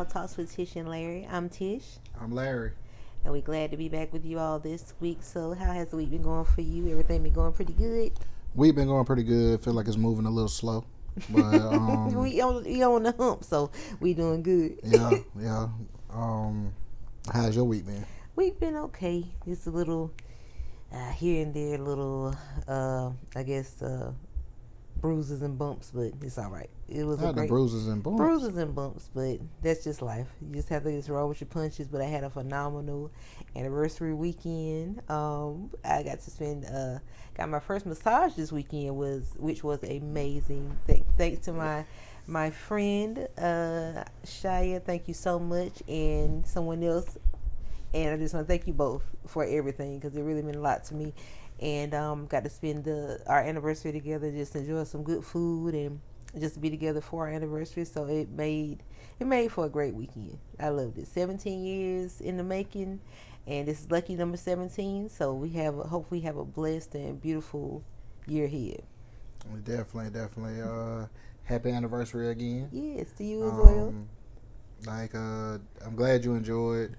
Small Talks with Tish and Larry. I'm Tish, I'm Larry. and we're glad to be back with you all this week. So, how has the week been going for you? Everything been going pretty good? We've been going pretty good. Feel like it's moving a little slow, but we on the hump, so we doing good. yeah. How's your week been? We've been okay. Just a little here and there, little I guess bruises and bumps, but it's all right. It was I had the bruises and bumps. bruises and bumps, but that's just life. You just have to just roll with your punches. But I had a phenomenal anniversary weekend. I got to spend got my first massage this weekend, which was amazing. Thanks to my friend Shia. Thank you so much, and someone else. And I just want to thank you both for everything, because it really meant a lot to me. And got to spend our anniversary together, just enjoy some good food and just be together for our anniversary. So it made for a great weekend. I loved it. 17 years in the making, and this is lucky number 17. So hopefully have a blessed and beautiful year ahead. Definitely. Happy anniversary again. Yes, to you as well. I'm glad you enjoyed.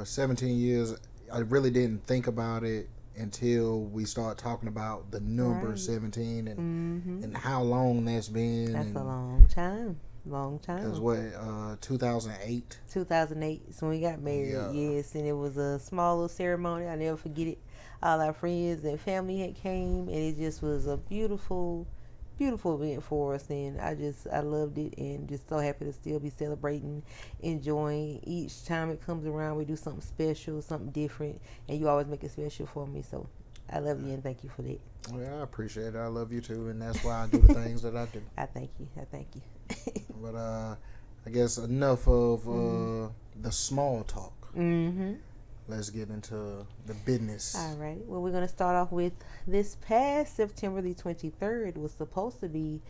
17 years. I really didn't think about it until we start talking about the number 17 and how long that's been. That's a long time. Because what, 2008? 2008 is when we got married. Yeah. Yes, and it was a small little ceremony. I never forget it. All our friends and family had came, and it just was a beautiful event for us, and I loved it, and just so happy to still be celebrating, enjoying each time it comes around. We do something special, something different, and you always make it special for me, so I love you and thank you for that. Well, I appreciate it. I love you too, and that's why I do the things that I do. I thank you. But I guess enough of the small talk. Let's get into the business. All right. Well, we're going to start off with this past September the 23rd was supposed to be,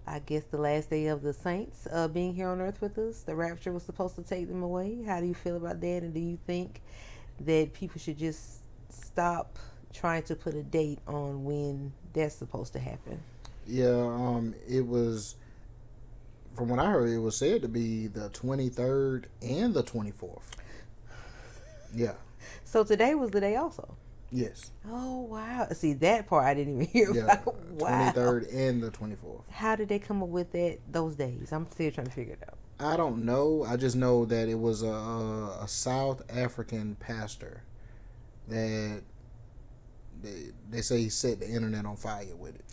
I guess, the last day of the saints being here on earth with us. The rapture was supposed to take them away. How do you feel about that? And do you think that people should just stop trying to put a date on when that's supposed to happen? Yeah, it was, from what I heard, it was said to be the 23rd and the 24th. Yeah. So today was the day also? Yes. Oh, wow. See, that part I didn't even hear about. Wow. 23rd and the 24th. How did they come up with those days? I'm still trying to figure it out. I don't know. I just know that it was a South African pastor that they say he set the internet on fire with it.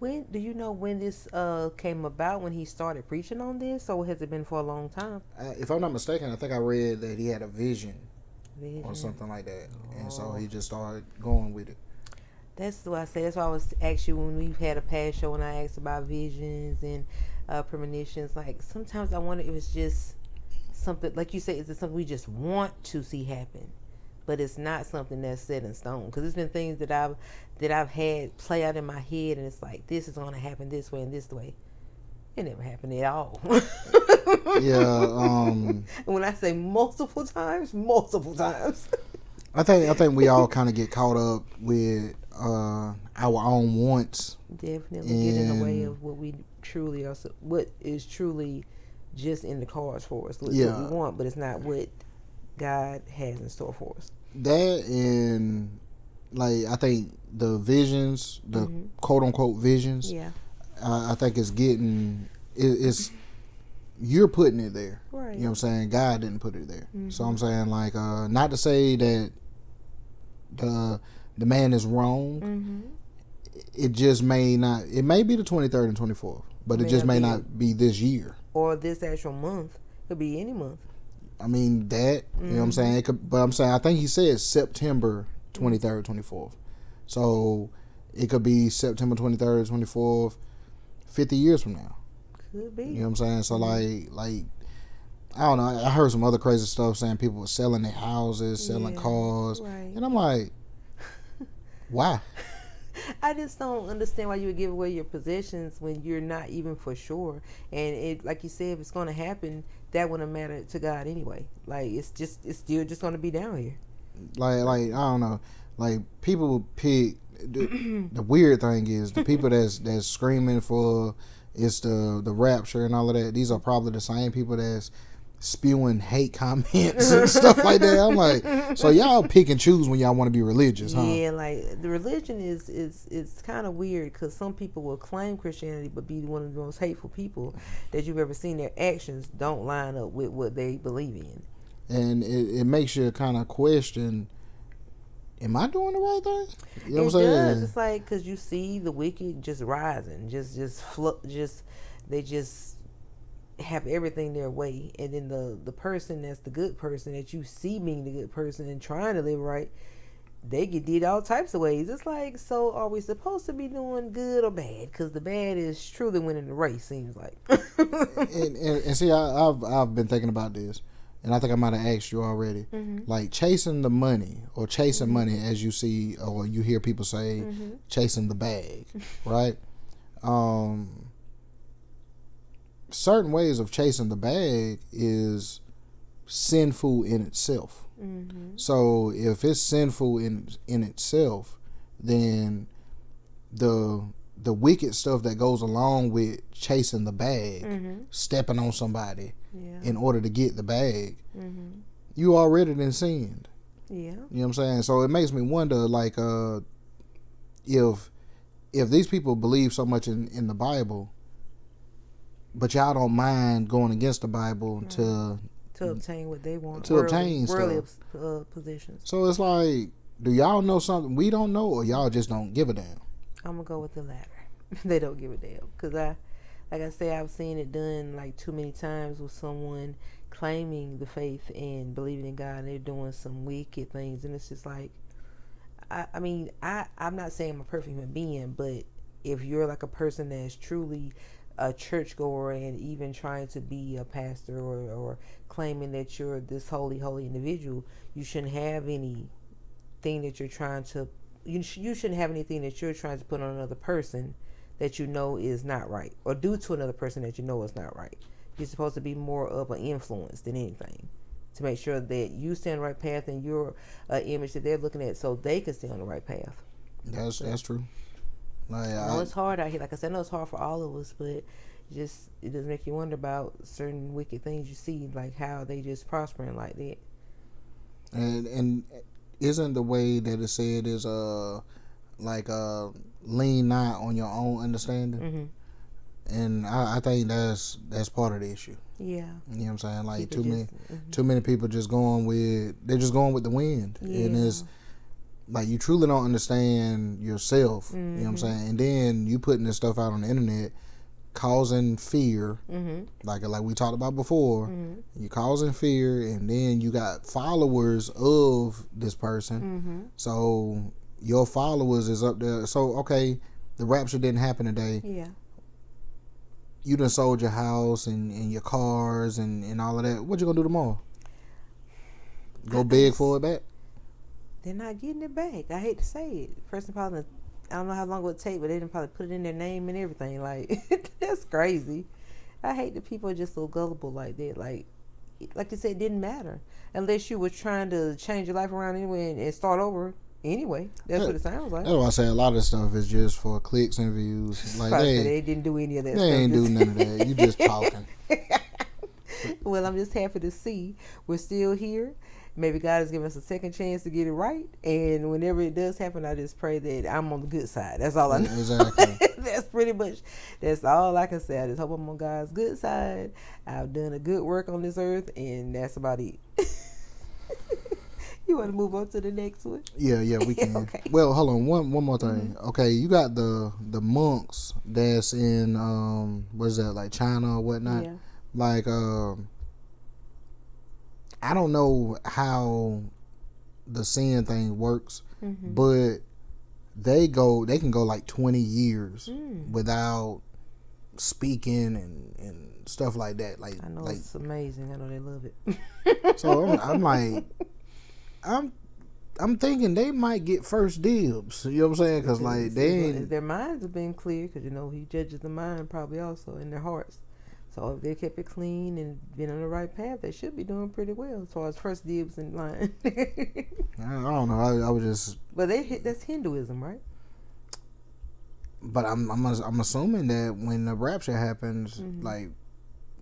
When do you know when this came about, when he started preaching on this, or has it been for a long time? If I'm not mistaken, I think I read that he had a vision. Or something like that, and so he just started going with it. That's what I say. That's why I was asking you when we've had a past show, when I asked about visions and premonitions. Like, sometimes I wonder if it's just something, like you say, is it something we just want to see happen, but it's not something that's set in stone? Because there's been things that I've had play out in my head, and it's like, this is going to happen this way and this way. It never happened at all. Yeah. When I say multiple times. I think we all kind of get caught up with our own wants. Definitely get in the way of what we truly are. What is truly just in the cards for us. What we want, but it's not what God has in store for us. That, and like, I think the visions, the quote unquote visions. Yeah. I think it's you're putting it there. Right. You know what I'm saying? God didn't put it there. So I'm saying, like, not to say that the man is wrong. It just may not. It may be the 23rd and 24th, but it just may not be this year or this actual month. It could be any month. I mean that. You know what I'm saying? It could, but I'm saying, I think he said September 23rd, 24th. So it could be September 23rd, 24th. 50 years from now. Could be. You know what I'm saying? So like I don't know, I heard some other crazy stuff saying people were selling their houses, selling cars. Right. And I'm like, why? I just don't understand why you would give away your possessions when you're not even for sure. And it, like you said, if it's going to happen, that wouldn't matter to God anyway. Like, it's still just going to be down here. Like I don't know. Like, people will pick. The weird thing is, the people that's screaming for it's the rapture and all of that. These are probably the same people that's spewing hate comments and stuff like that. I'm like, so y'all pick and choose when y'all want to be religious, huh? Yeah, like the religion is kind of weird because some people will claim Christianity but be one of the most hateful people that you've ever seen. Their actions don't line up with what they believe in, and it makes you kind of question, am I doing the right thing? You know what I'm saying? Does. It's like because you see the wicked just rising, they just have everything their way, and then the person that's the good person that you see being the good person and trying to live right, they get did all types of ways. It's like, so are we supposed to be doing good or bad? Because the bad is truly winning the race, seems like. and see, I've been thinking about this, and I think I might have asked you already. Like chasing the money or chasing money, as you see or you hear people say, chasing the bag, right? Certain ways of chasing the bag is sinful in itself. So if it's sinful in itself, then the wicked stuff that goes along with chasing the bag, stepping on somebody in order to get the bag, you already done sinned. Yeah. You know what I'm saying? So it makes me wonder, like, if these people believe so much in the Bible, but y'all don't mind going against the Bible to obtain what they want, obtain worldly stuff. positions. So it's like, do y'all know something we don't know, or y'all just don't give a damn? I'm gonna go with the latter. They don't give a damn, because like I say, I've seen it done like too many times with someone claiming the faith and believing in God, and they're doing some wicked things, and it's just like, I'm not saying I'm a perfect human being, but if you're like a person that's truly a churchgoer and even trying to be a pastor or claiming that you're this holy individual, you shouldn't have anything that you're trying to you shouldn't have anything that you're trying to put on another person that you know is not right, or do to another person that you know is not right. You're supposed to be more of an influence than anything, to make sure that you stay on the right path and your image that they're looking at, so they can stay on the right path. That's true. Like, I know it's hard out here. Like I said, I know it's hard for all of us, but it does make you wonder about certain wicked things you see, like how they just prospering like that. And isn't the way that it said is lean not on your own understanding, and I think that's part of the issue. Yeah, you know what I'm saying. Like too many people just going with the wind, and it's like you truly don't understand yourself. You know what I'm saying, and then you putting this stuff out on the internet, causing fear, like we talked about before. You causing fear, and then you got followers of this person. So your followers is up there. So okay, the rapture didn't happen today. Yeah. You done sold your house and your cars and all of that. What you gonna do tomorrow? Go beg for it back? They're not getting it back. I hate to say it. Person probably, I don't know how long it would take, but they didn't probably put it in their name and everything. Like, that's crazy. I hate that people are just so gullible like that. Like you said, it didn't matter unless you were trying to change your life around anyway and start over. Anyway, that's what it sounds like. That's why I say a lot of stuff is just for clicks and views. Like they didn't do any of that. They ain't do none of that. You just talking. Well, I'm just happy to see we're still here. Maybe God has given us a second chance to get it right. And whenever it does happen, I just pray that I'm on the good side. That's all I know. Exactly. That's all I can say. I just hope I'm on God's good side. I've done a good work on this earth, and that's about it. You want to move on to the next one? Yeah, we can. Okay. Well, hold on. One more thing. Okay, you got the monks that's in what is that, like China or whatnot? Yeah. Like I don't know how the sin thing works, but they can go like 20 years without speaking and stuff like that. Like I know, like, it's amazing. I know they love it. So I'm like, I'm thinking they might get first dibs. You know what I'm saying? Because like their minds have been clear, because he judges the mind probably also in their hearts. So if they kept it clean and been on the right path, they should be doing pretty well as far as first dibs in line. I don't know. I was just. But that's Hinduism, right? But I'm assuming that when the rapture happens, like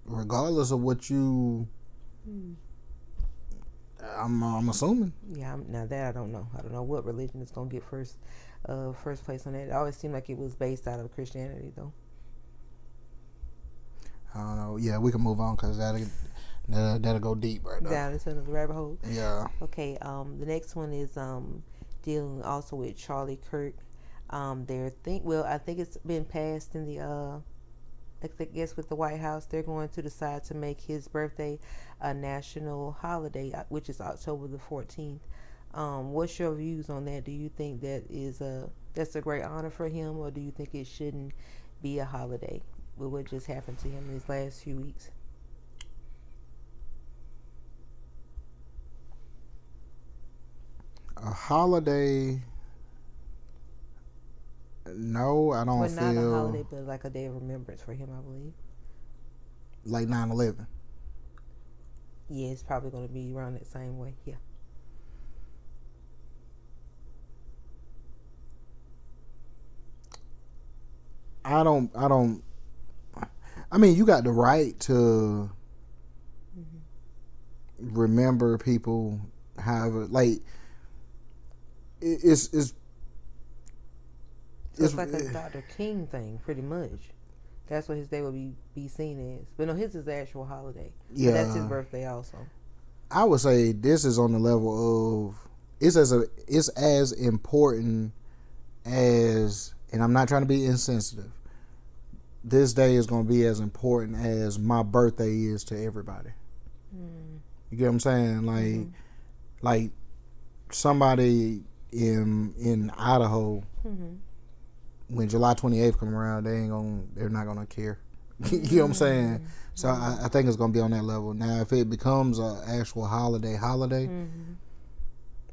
regardless of what you I'm assuming. Yeah, now that I don't know. I don't know what religion is gonna get first place on that. It always seemed like it was based out of Christianity, though. I don't know. Yeah, we can move on because that'll go deep right now. Down into the rabbit hole. Yeah. Okay. The next one is dealing also with Charlie Kirk. I think it's been passed in the I guess with the White House, they're going to decide to make his birthday a national holiday, which is October the 14th. What's your views on that? Do you think that's a great honor for him, or do you think it shouldn't be a holiday with what just happened to him in these last few weeks? A holiday. No, I don't Well, feel. not a holiday, but like a day of remembrance for him, I believe. Like 9/11. Yeah, it's probably going to be around that same way. Yeah. I don't. I mean, you got the right to remember people. However, like it's So it's like a Dr. King thing, pretty much. That's what his day will be seen as. But no, his is the actual holiday. Yeah. But that's his birthday also. I would say this is on the level of it's as important as, and I'm not trying to be insensitive. This day is going to be as important as my birthday is to everybody. You get what I'm saying? Like somebody in Idaho, when July 28th come around, they're not gonna care. You know what I'm saying? So I think it's gonna be on that level. Now, if it becomes an actual holiday,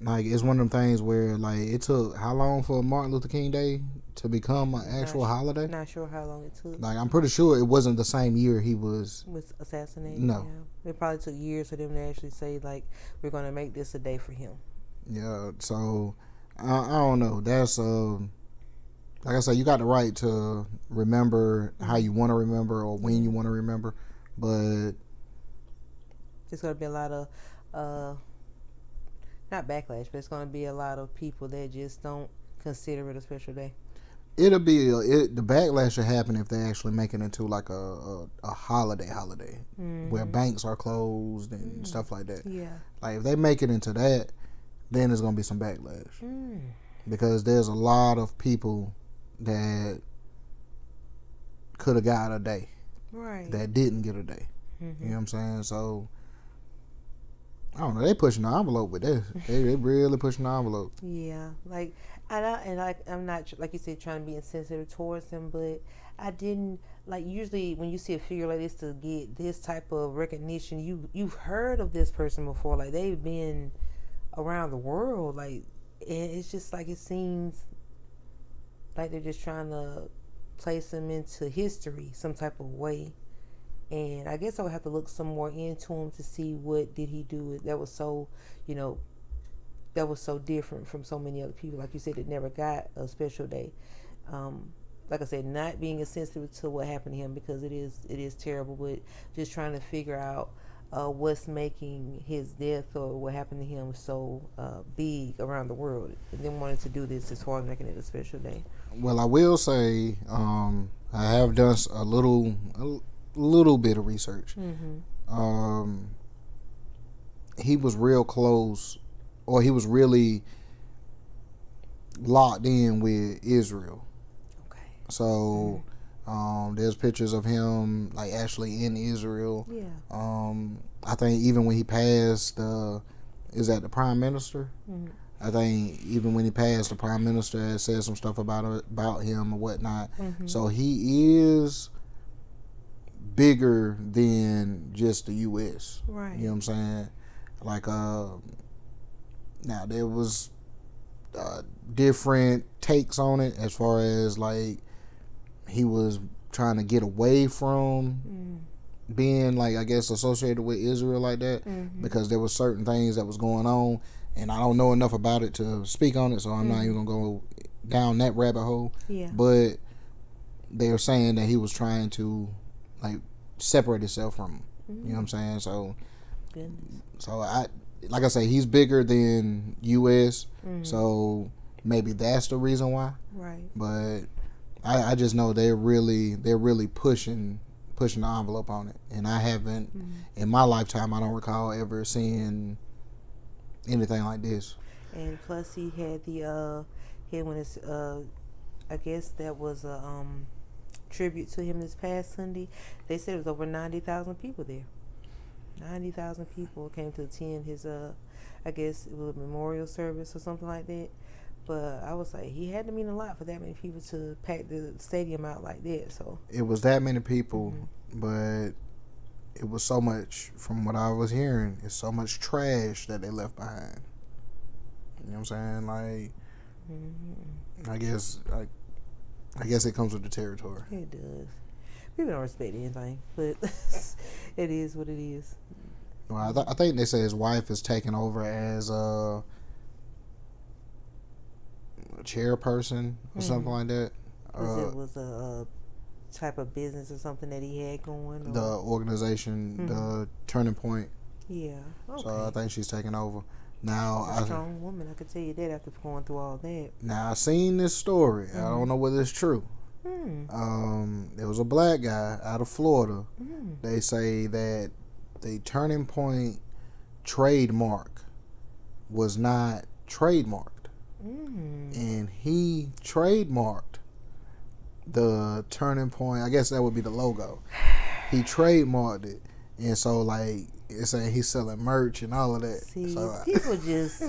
like it's one of them things where like it took how long for Martin Luther King Day to become an actual holiday? Not sure how long it took. Like I'm pretty sure it wasn't the same year he was assassinated. No. Yeah. It probably took years for them to actually say like we're gonna make this a day for him. Yeah. So I don't know. That's like I said, you got the right to remember how you want to remember or when you want to remember, but it's going to be a lot of, not backlash, but it's going to be a lot of people that just don't consider it a special day. The backlash will happen if they actually make it into like a holiday, where banks are closed and stuff like that. Yeah. Like if they make it into that, then there's going to be some backlash. Because there's a lot of people that could have got a day, right? That didn't get a day. You know what I'm saying? So I don't know. They pushing the envelope with this. They really pushing the envelope. Yeah, like I'm not like you said trying to be insensitive towards them, but I didn't like usually when you see a figure like this to get this type of recognition, you've heard of this person before. Like they've been around the world, like, and it's just like it seems like they're just trying to place him into history some type of way. And I guess I would have to look some more into him to see what did he do that was so, that was so different from so many other people. Like you said, that never got a special day. Like I said, not being insensitive to what happened to him because it is terrible, but just trying to figure out what's making his death or what happened to him so big around the world, and then wanted to do this as far as making it a special day. Well, I will say I have done a little bit of research. He was real close, or he was really locked in with Israel. Okay. So there's pictures of him like actually in Israel. Yeah. I think even when he passed, is that the prime minister? I think even when he passed, the prime minister had said some stuff about him or whatnot. So he is bigger than just the U.S. Right. You know what I'm saying? Like, now there was different takes on it as far as like he was trying to get away from being like, I guess, associated with Israel like that because there were certain things that was going on, and I don't know enough about it to speak on it, so I'm not even gonna go down that rabbit hole. Yeah. But they're saying that he was trying to like separate himself from them. You know what I'm saying? So Goodness. So like I say, he's bigger than U.S. So maybe that's the reason why. Right. But I just know they're really pushing the envelope on it, and I haven't in my lifetime. I don't recall ever seeing anything like this. And plus, he had when it's I guess that was a tribute to him this past Sunday. They said it was over 90,000 people there. 90,000 people came to attend his I guess it was a memorial service or something like that. But I was like, he had to mean a lot for that many people to pack the stadium out like that. So it was that many people, but it was so much. From what I was hearing, it's so much trash that they left behind. You know what I'm saying? Like, I guess it comes with the territory. It does. People don't respect anything, but it is what it is. Well, I think they say his wife is taking over as a chairperson or something like that. It was a type of business or something that he had going. Or? The organization, the Turning Point. Yeah. Okay. So I think she's taking over. Now, she's a strong woman. I could tell you that after going through all that. Now I seen this story. I don't know whether it's true. There was a black guy out of Florida. They say that the Turning Point trademark was not trademarked. And he trademarked the Turning Point. I guess that would be the logo. He trademarked it. And so, like, it's saying he's selling merch and all of that. See, so, people just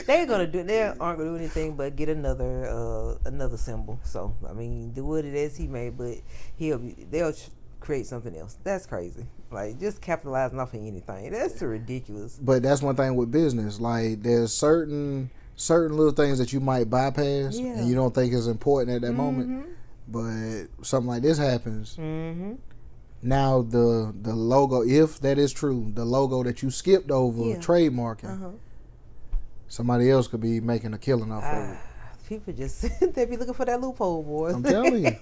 they aren't gonna do anything but get another symbol. So I mean, do what it is he made, but they'll create something else. That's crazy. Like, just capitalizing off of anything. That's ridiculous. But that's one thing with business. Like, there's certain little things that you might bypass and you don't think is important at that moment. But something like this happens. Now the logo, if that is true, the logo that you skipped over trademarking, somebody else could be making a killing off of it. People just they be looking for that loophole, boy. I'm telling you.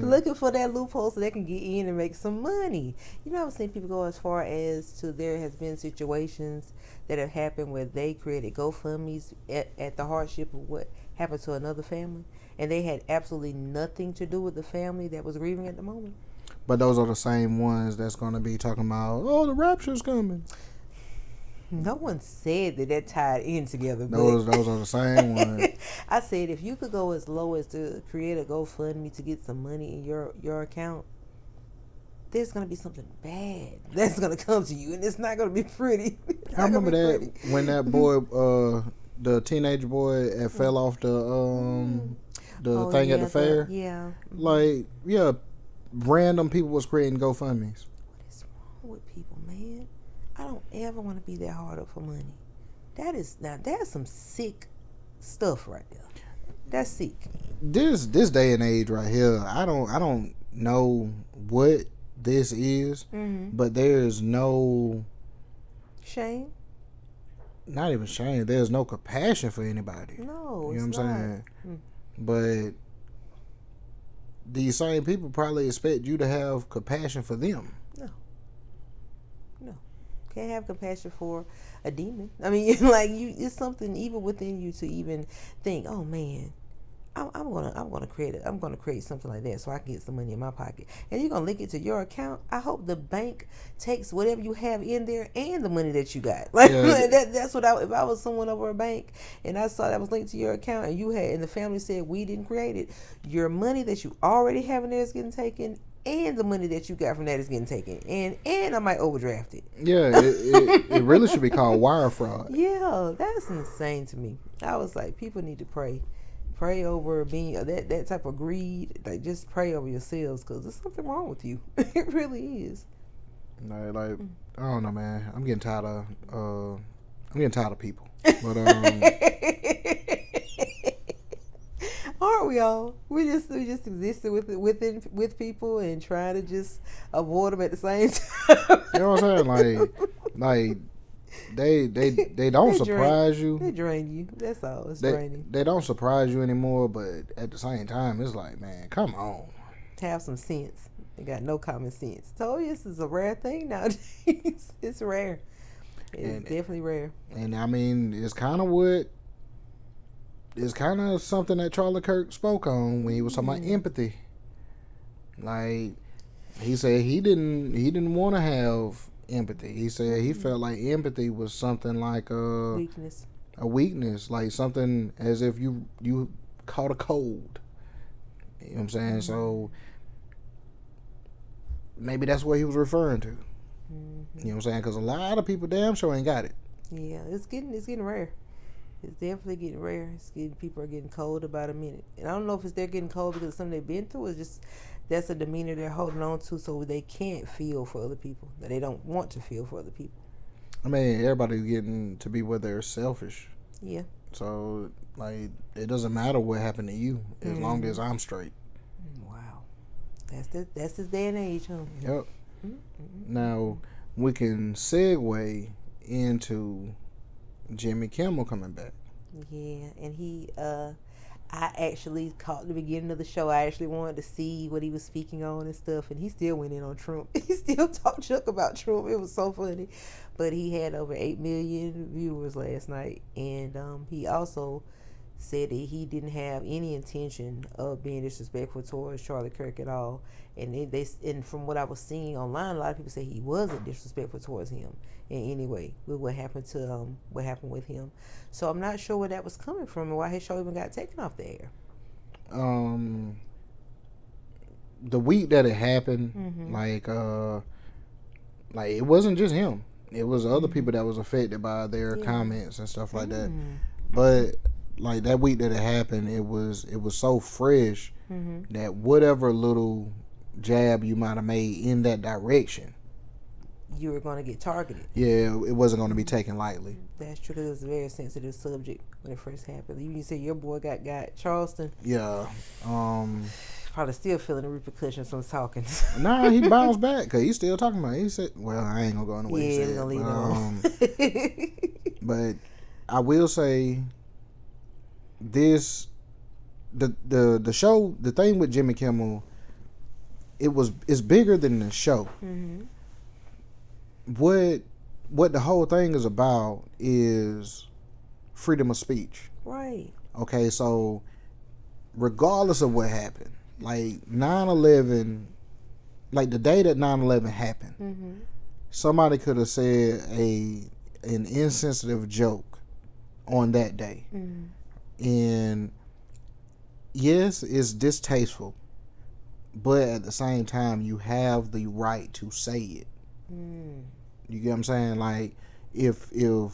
Looking for that loophole so they can get in and make some money. You know, I've seen people go as far as to there has been situations that have happened where they created GoFundMes at the hardship of what happened to another family, and they had absolutely nothing to do with the family that was grieving at the moment. But those are the same ones that's going to be talking about, oh, the rapture's coming. No one said that tied in together. Those are the same ones. I said if you could go as low as to create a GoFundMe to get some money in your account, there's going to be something bad that's going to come to you, and it's not going to be pretty. I remember that when that boy, the teenage boy, fell off the thing at the fair. Random people was creating GoFundMes. What is wrong with people, man? I don't ever want to be that hard up for money. That's some sick stuff right there. That's sick. This day and age right here, I don't know what this is, but there's no shame. Not even shame. There's no compassion for anybody. No, you know what I'm saying? But these same people probably expect you to have compassion for them. No. Can't have compassion for a demon. I mean, like, it's something even within you to even think, oh man, I'm gonna create something like that so I can get some money in my pocket. And you're gonna link it to your account. I hope the bank takes whatever you have in there and the money that you got. Like, that's what if I was someone over a bank and I saw that was linked to your account and the family said we didn't create it, your money that you already have in there is getting taken, and the money that you got from that is getting taken, and I might overdraft it. Yeah, it really should be called wire fraud. Yeah, that's insane to me. I was like, people need to pray over being that type of greed. Like, just pray over yourselves, because there's something wrong with you. It really is. Like, I don't know, man. I'm getting tired of people. But aren't we all? We just existed with people and trying to just avoid them at the same time. You know what I'm saying? Like they don't surprise you. They drain you. That's all. It's draining. They don't surprise you anymore, but at the same time, it's like, man, come on. Have some sense. They got no common sense. Told you, this is a rare thing nowadays. It's rare. It's definitely rare. And I mean, it's kind of something that Charlie Kirk spoke on when he was talking about empathy. Like, he said he didn't want to have empathy. He said he felt like empathy was something like a weakness, like something as if you caught a cold. You know what I'm saying? So maybe that's what he was referring to. You know what I'm saying? Because a lot of people damn sure ain't got it. Yeah, it's getting rare. It's definitely getting rare. People are getting cold about a minute, and I don't know if they're getting cold because of something they've been through. It's just that's a demeanor they're holding on to, so they can't feel for other people. That they don't want to feel for other people. I mean, everybody's getting to be where they're selfish. Yeah. So like, it doesn't matter what happened to you as long as I'm straight. Wow, that's this day and age, huh? Yep. Now we can segue into Jimmy Kimmel coming back. Yeah, and he I actually caught the beginning of the show. I actually wanted to see what he was speaking on and stuff, and he still went in on Trump. He still talked junk about Trump. It was so funny. But he had over 8 million viewers last night, and he also said that he didn't have any intention of being disrespectful towards Charlie Kirk at all. And and from what I was seeing online, a lot of people say he wasn't disrespectful towards him in any way with what happened with him. So I'm not sure where that was coming from and why his show even got taken off the air. The week that it happened, like it wasn't just him. It was other people that was affected by their comments and stuff like that. But like that week that it happened, it was so fresh that whatever little jab you might have made in that direction, you were going to get targeted. Yeah, it wasn't going to be taken lightly. That's true, because it was a very sensitive subject when it first happened. You said your boy got Charleston. Yeah. Probably still feeling the repercussions from talking. Nah, he bounced back because he's still talking about it. He said, well, I ain't going to go on the way he said. Yeah, we're going to leave it on. But I will say this, the show, the thing with Jimmy Kimmel, it's bigger than the show. What the whole thing is about is freedom of speech. Right. Okay, so regardless of what happened, like 9/11, like the day that 9/11 happened, somebody could have said an insensitive joke on that day. And yes, it's distasteful, but at the same time, you have the right to say it. You get what I'm saying? Like, if you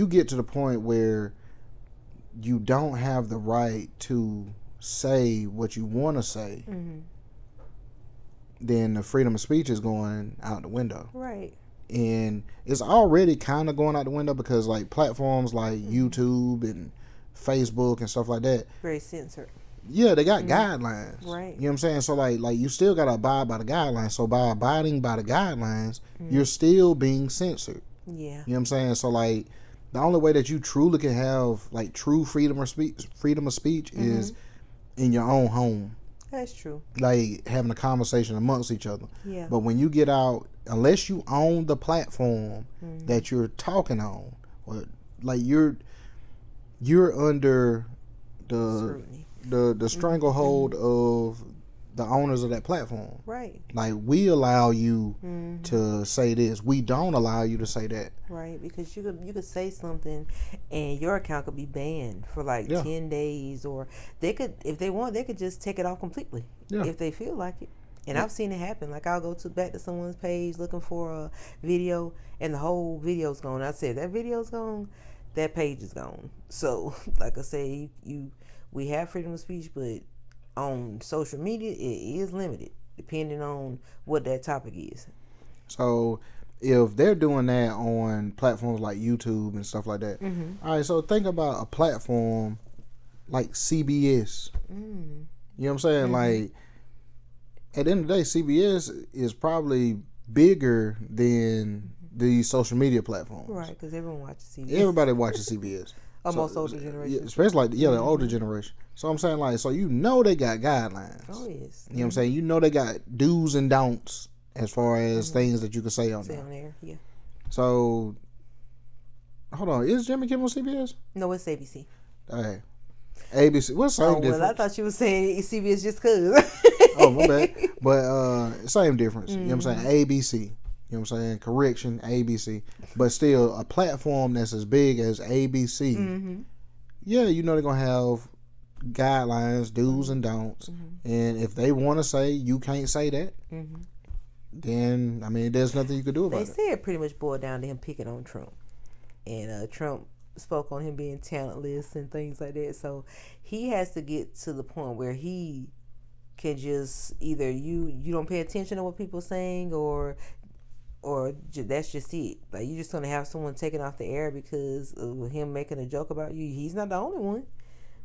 get to the point where you don't have the right to say what you want to say, then the freedom of speech is going out the window. Right. And it's already kind of going out the window because, like, platforms like YouTube and Facebook and stuff like that, very censored. Yeah, they got guidelines. Right. You know what I'm saying? So like you still gotta abide by the guidelines. So by abiding by the guidelines, you're still being censored. Yeah. You know what I'm saying? So like the only way that you truly can have like true freedom of speech is in your own home. That's true. Like having a conversation amongst each other. Yeah. But when you get out, unless you own the platform that you're talking on, or like you're under the stranglehold of the owners of that platform. Right. Like, we allow you to say this. We don't allow you to say that. Right, because you could say something and your account could be banned for like 10 days, or they could, if they want, they could just take it off completely if they feel like it. And I've seen it happen. Like, I'll go back to someone's page looking for a video and the whole video's gone. I said, that video's gone, that page is gone. So, like I say, we have freedom of speech, but on social media, it is limited, depending on what that topic is. So, if they're doing that on platforms like YouTube and stuff like that, all right, so think about a platform like CBS. You know what I'm saying? Like, at the end of the day, CBS is probably bigger than these social media platforms. Right, because everyone watches CBS. Everybody watches CBS. Almost older generation. Especially like the older generation. So I'm saying, like, so you know they got guidelines. Oh yes. You know what I'm saying? You know they got do's and don'ts as far as things that you can say on there. Yeah. So, hold on. Is Jimmy Kimmel CBS? No, it's ABC. Hey, ABC. What's the same difference? Well, I thought you were saying CBS just cause. Oh, my bad. But same difference. You know what I'm saying? ABC. You know what I'm saying? Correction, ABC. But still, a platform that's as big as ABC. Yeah, you know they're going to have guidelines, do's and don'ts. And if they want to say you can't say that, then, I mean, there's nothing you could do about it. They say it pretty much boiled down to him picking on Trump. And Trump spoke on him being talentless and things like that. So he has to get to the point where he can just either you don't pay attention to what people are saying or that's just it. Like, you're just going to have someone taken off the air because of him making a joke about you. He's not the only one.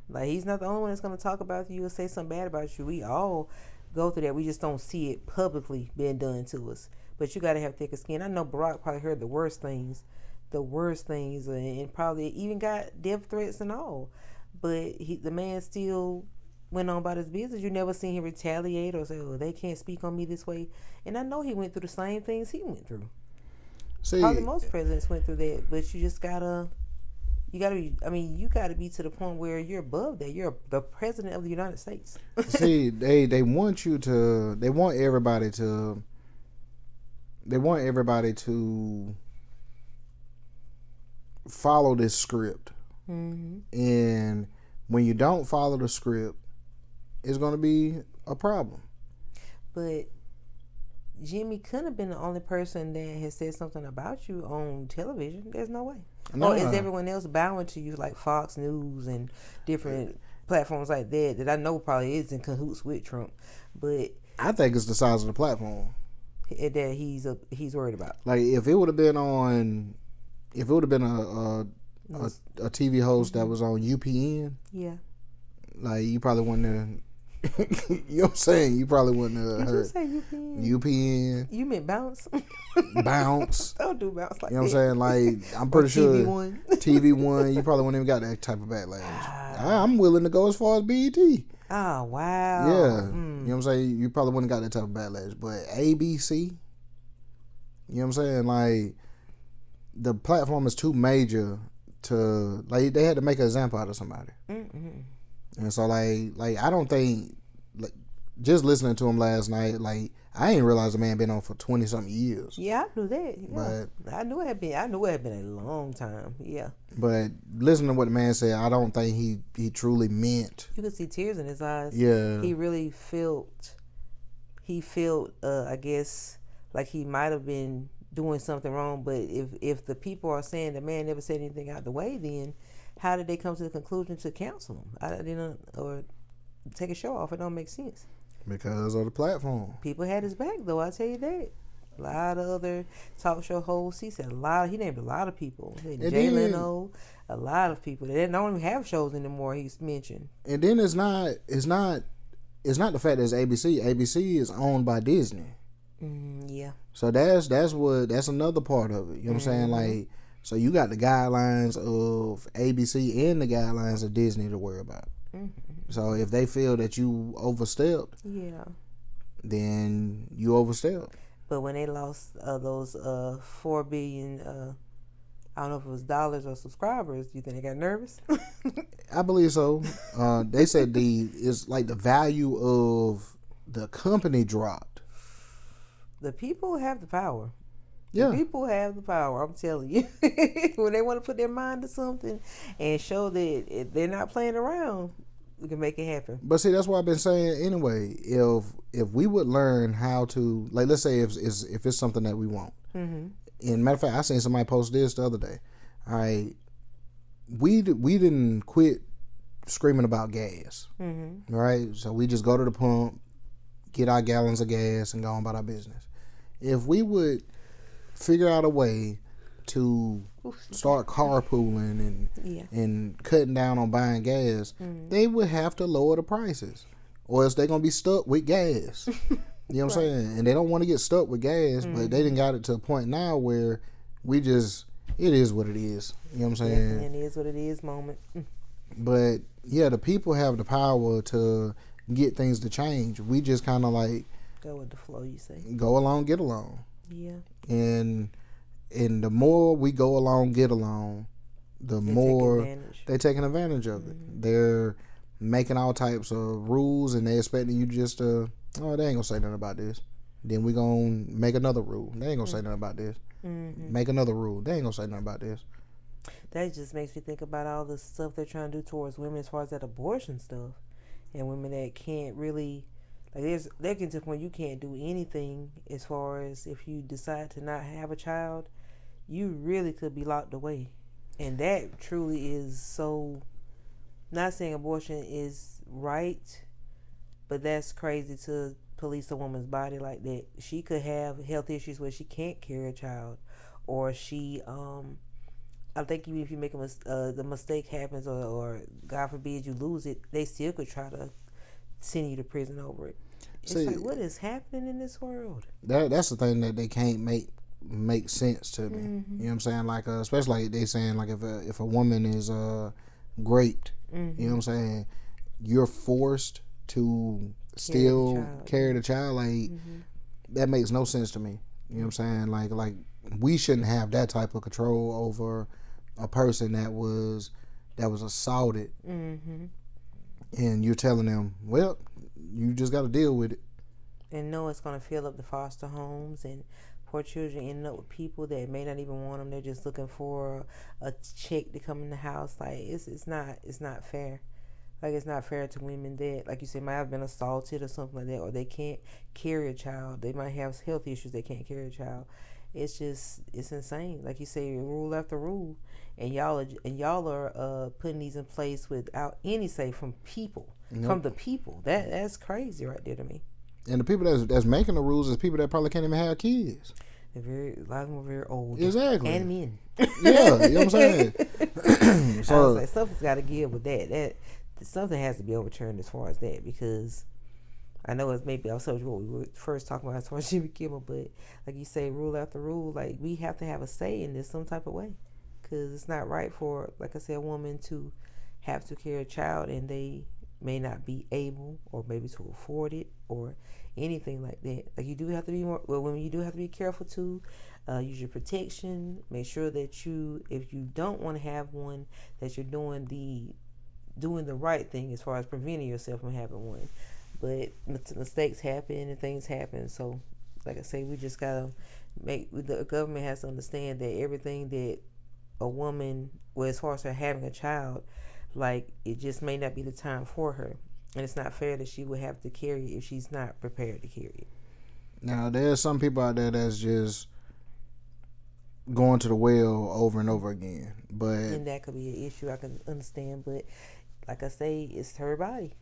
Like, he's not the only one that's going to talk about you or say something bad about you. We all go through that. We just don't see it publicly being done to us. But you got to have thicker skin. I know Barack probably heard the worst things, and probably even got death threats and all. But the man still went on about his business. You never seen him retaliate or say, "Oh, they can't speak on me this way." And I know he went through the same things he went through. See, probably most presidents went through that. But you just gotta be to the point where you're above that. You're the president of the United States. See, they want everybody to follow this script. And when you don't follow the script, it's going to be a problem. But Jimmy couldn't have been the only person that has said something about you on television. There's no way. No. Or is everyone else bowing to you like Fox News and different platforms like that I know probably is in cahoots with Trump? But I think it's the size of the platform that he's worried about. Like, if it would have been a TV host that was on UPN, like, you probably wouldn't have. You know what I'm saying? You probably wouldn't have heard. Did you say UPN? UPN. You meant bounce? Bounce. Don't do bounce like that. You know what I'm saying? Like, I'm pretty sure TV1, you probably wouldn't even got that type of backlash. I'm willing to go as far as BET. Oh, wow. Yeah. You know what I'm saying? You probably wouldn't got that type of backlash. But ABC, you know what I'm saying? Like, the platform is too major to, like, they had to make an example out of somebody. And so, like I don't think, like, just listening to him last night, like, I ain't realized the man been on for 20-something years. Yeah, I knew that. Yeah. But I knew it had been a long time. Yeah. But listening to what the man said, I don't think he truly meant. You could see tears in his eyes. Yeah. He really felt, I guess, like he might have been doing something wrong. But if the people are saying the man never said anything out the way, then how did they come to the conclusion to cancel him? Or take a show off. It don't make sense. Because of the platform. People had his back, though. I tell you that. A lot of other talk show hosts. He said he named a lot of people. Jay Leno, a lot of people. They don't even have shows anymore. He's mentioned. And then it's not the fact that it's ABC. ABC is owned by Disney. Yeah. So that's another part of it. You know what I'm saying? Like, so you got the guidelines of ABC and the guidelines of Disney to worry about. So if they feel that you overstepped, then you overstepped. But when they lost those 4 billion, I don't know if it was dollars or subscribers, do you think they got nervous? I believe so. They said it's like the value of the company dropped. The people have the power. Yeah. The people have the power, I'm telling you. When they want to put their mind to something and show that they're not playing around, we can make it happen. But see, that's what I've been saying anyway. If we would learn how to, like, let's say if it's something that we want. And matter of fact, I seen somebody post this the other day. All right, we didn't quit screaming about gas. Right? So we just go to the pump, get our gallons of gas, and go on about our business. If we would figure out a way to start carpooling and cutting down on buying gas, they would have to lower the prices, or else they're gonna be stuck with gas. You know what I'm saying? And they don't want to get stuck with gas, but they done got it to a point now where it is what it is. You know what I'm saying? Yeah, it is what it is moment. But yeah, the people have the power to get things to change. We just kind of like go with the flow, you say. Go along, get along. Yeah. And And the more we go along, get along, the more they're taking advantage of it. They're making all types of rules, and they're expecting you just to, oh, they ain't gonna say nothing about this. Then we gonna make another rule. They ain't gonna say nothing about this. Make another rule. They ain't gonna say nothing about this. That just makes me think about all the stuff they're trying to do towards women as far as that abortion stuff, and women that can't really, like, there can to the point you can't do anything as far as if you decide to not have a child, you really could be locked away. And that truly is so, not saying abortion is right, but that's crazy to police a woman's body like that. She could have health issues where she can't carry a child, or she, I think even if you make the mistake happens, or God forbid you lose it, they still could try to send you to prison over it. It's like, what is happening in this world? That's the thing that they can't make sense to me. You know what I'm saying? Like, especially like they saying, like, if a woman is raped, you know what I'm saying, you're forced to still carry the child. Like, that makes no sense to me. You know what I'm saying? Like we shouldn't have that type of control over a person that was assaulted, and you're telling them, well, you just got to deal with it. And know it's going to fill up the foster homes, and poor children ending up with people that may not even want them. They're just looking for a check to come in the house. Like, it's not fair. Like, it's not fair to women that, like you said, might have been assaulted or something like that, or they can't carry a child. They might have health issues. They can't carry a child. It's insane. Like you say, rule after rule, and y'all are putting these in place without any say from people, from the people. That's crazy right there to me. And the people that's making the rules is people that probably can't even have kids. A lot of them are very old. Exactly. And men. Yeah, you know what I'm saying? So I was like, something's got to give with that. Something has to be overturned as far as that, because I know it's maybe also what we were first talking about as far as Jimmy Kimmel, but like you say, rule after rule, like, we have to have a say in this some type of way, because it's not right for, like I said, a woman to have to carry a child and they may not be able or maybe to afford it or anything like that. Like, you do have to be women, you do have to be careful to use your protection. Make sure that if you don't want to have one, that you're doing the right thing as far as preventing yourself from having one. But mistakes happen and things happen. So, like I say, we just gotta the government has to understand that everything that a woman, well, as far as her having a child, like, it just may not be the time for her, and it's not fair that she would have to carry it if she's not prepared to carry it. Now, there's some people out there that's just going to the well over and over again, and that could be an issue. I can understand, but like I say, it's her body.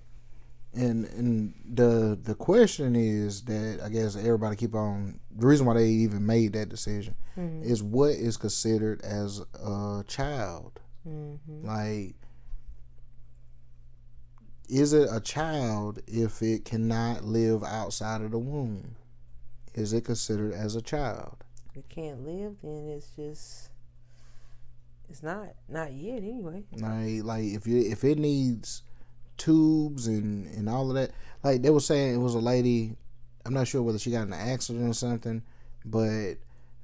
And the question is that I guess everybody keep on, the reason why they even made that decision is what is considered as a child. Like, is it a child if it cannot live outside of the womb? Is it considered as a child? If it can't live, then it's not yet anyway. Like if it needs tubes and all of that, like they were saying, it was a lady, I'm not sure whether she got in an accident or something, but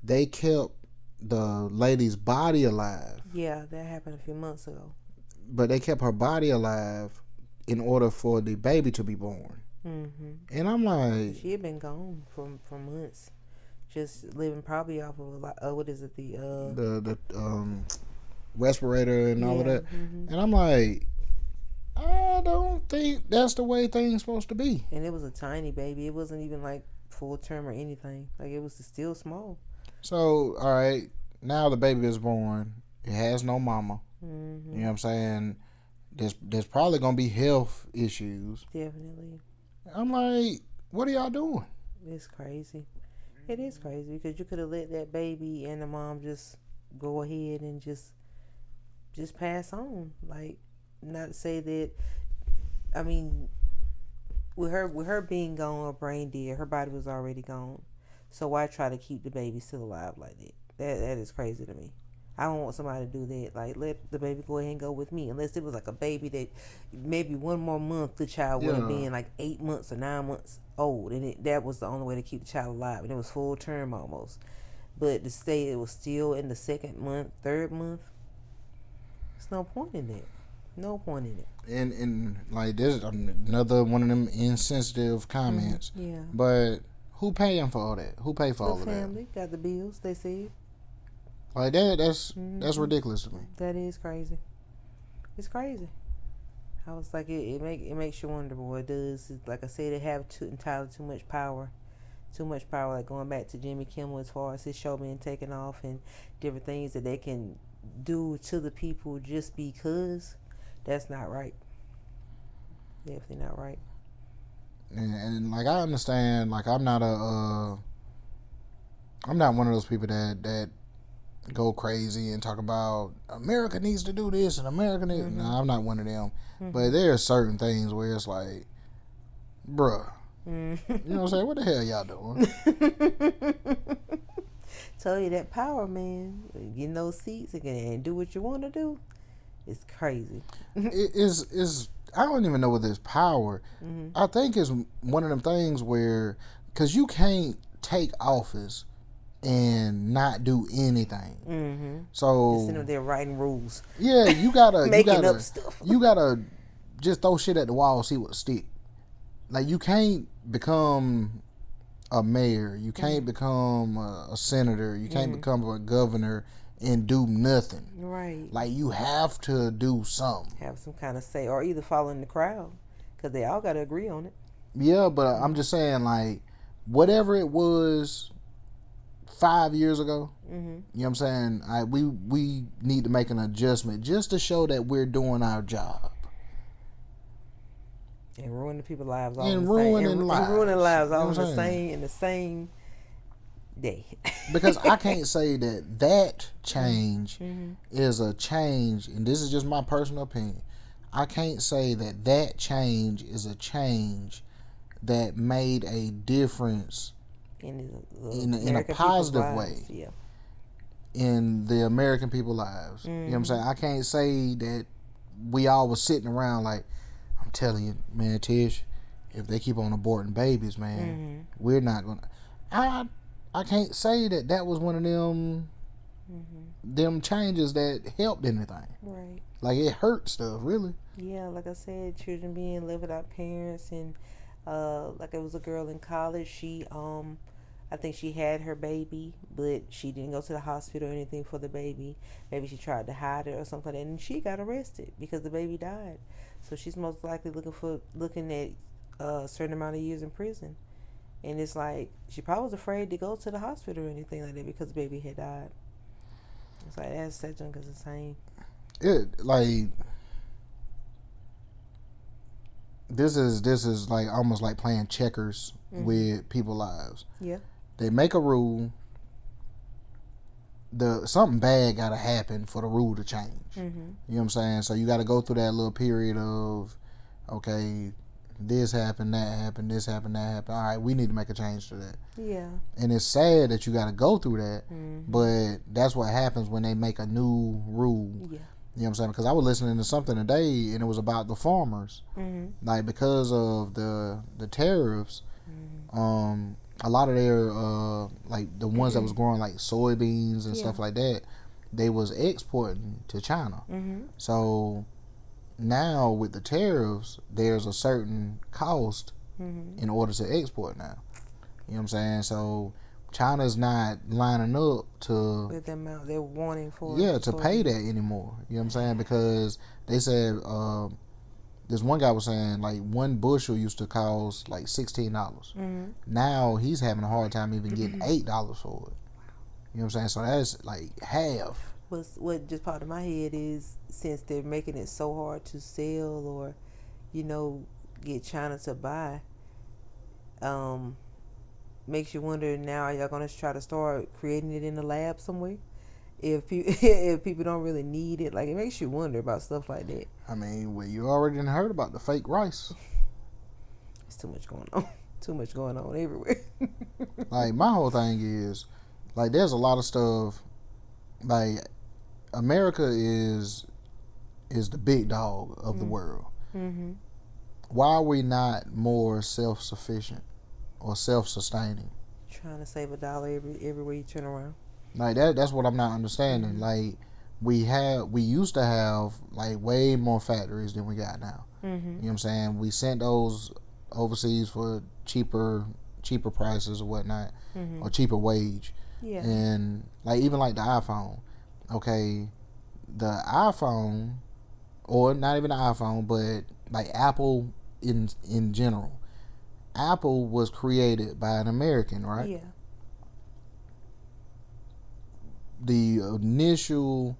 they kept the lady's body alive. Yeah, that happened a few months ago. But they kept her body alive in order for the baby to be born. And I'm like, she had been gone for months, just living probably off of a lot. What is it? The respirator and all of that. And I'm like, I don't think that's the way things supposed to be. And it was a tiny baby. It wasn't even like full term or anything. Like, it was still small. So, all right, now the baby is born. It has no mama. You know what I'm saying? There's probably gonna be health issues. Definitely. I'm like, what are y'all doing? It's crazy. It is crazy, because you could have let that baby and the mom just go ahead and just pass on. Like, not to say that, I mean, with her being gone or brain dead, her body was already gone. So why try to keep the baby still alive like that? That is crazy to me. I don't want somebody to do that. Like, let the baby go ahead and go with me. Unless it was like a baby that maybe one more month the child would have been like 8 months or 9 months old, and that was the only way to keep the child alive, and it was full term almost. But to say it was still in the second month, third month, there's no point in it. No point in it. And like there's another one of them insensitive comments. Yeah. But who paying for all that? Who pay for all of that? The family got the bills. They said. Like that's ridiculous to me. That is crazy. It's crazy. I was like, it makes you wonder. Boy, it does. It's, like I said, they have entirely too much power. Too much power. Like going back to Jimmy Kimmel as far as his show being taken off and different things that they can do to the people just because. That's not right. Definitely not right. And like I understand, like I'm not one of those people that go crazy and talk about America needs to do this and America needs. No, I'm not one of them. But there are certain things where it's like, bruh, you know what I'm saying? What the hell y'all doing? Tell you that power, man. Getting those seats and do what you want to do. It's crazy. It is. I don't even know whether it's power. I think it's one of them things where, because you can't take office and not do anything. So just sitting there writing rules. Yeah, you gotta making up stuff. You gotta just throw shit at the wall, see what stick. Like you can't become a mayor. You can't become a senator. You can't become a governor and do nothing. Right. Like you have to do something. Have some kind of say, or either follow in the crowd, because they all got to agree on it. Yeah, but I'm just saying, like, whatever it was 5 years ago, you know what I'm saying? We need to make an adjustment just to show that we're doing our job. And ruining people's lives all and the same. ruining lives. And ruining lives all you know in the same day. Because I can't say that change is a change, and this is just my personal opinion. I can't say that change is a change that made a difference in a positive way in the American people's lives. You know what I'm saying? I can't say that we all was sitting around like, I'm telling you, man, Tish, if they keep on aborting babies, man, we're not gonna. I can't say that was one of them changes that helped anything. Right. Like it hurt stuff, really. Yeah, like I said, children being left without parents, and like it was a girl in college. She I think she had her baby, but she didn't go to the hospital or anything for the baby. Maybe she tried to hide it or something, and she got arrested because the baby died. So she's most likely looking at a certain amount of years in prison. And it's like, she probably was afraid to go to the hospital or anything like that because the baby had died. It's like, that's such a insane. This is like almost like playing checkers with people's lives. Yeah. They make a rule. Something bad gotta happen for the rule to change. You know what I'm saying? So you gotta go through that little period of, okay, this happened, that happened, this happened, that happened. All right, we need to make a change to that. Yeah. And it's sad that you got to go through that, but that's what happens when they make a new rule. Yeah. You know what I'm saying? Because I was listening to something today, and it was about the farmers. Like, because of the tariffs, a lot of their, like, the ones that was growing, like, soybeans and stuff like that, they was exporting to China. So now with the tariffs, there's a certain cost in order to export now. You know what I'm saying? So China's not lining up to with the amount they're wanting for to pay that anymore. You know what I'm saying? Because they said this one guy was saying like one bushel used to cost like $16. Now he's having a hard time even getting $8 for it. You know what I'm saying? So that's like half. What just popped in my head is, since they're making it so hard to sell or, get China to buy, makes you wonder, now are y'all going to try to start creating it in the lab somewhere? If people don't really need it, like, it makes you wonder about stuff like that. I mean, well, you already heard about the fake rice. It's too much going on. Too much going on everywhere. Like, my whole thing is, like, there's a lot of stuff, like, America is the big dog of the world. Why are we not more self-sufficient or self-sustaining? Trying to save $1 everywhere you turn around. Like that's what I'm not understanding. Like we used to have like way more factories than we got now. You know what I'm saying? We sent those overseas for cheaper prices or whatnot, or cheaper wage. Yeah. And like even like the iPhone. Okay, the iPhone, or not even the iPhone, but like Apple in general. Apple was created by an American, right? Yeah. The initial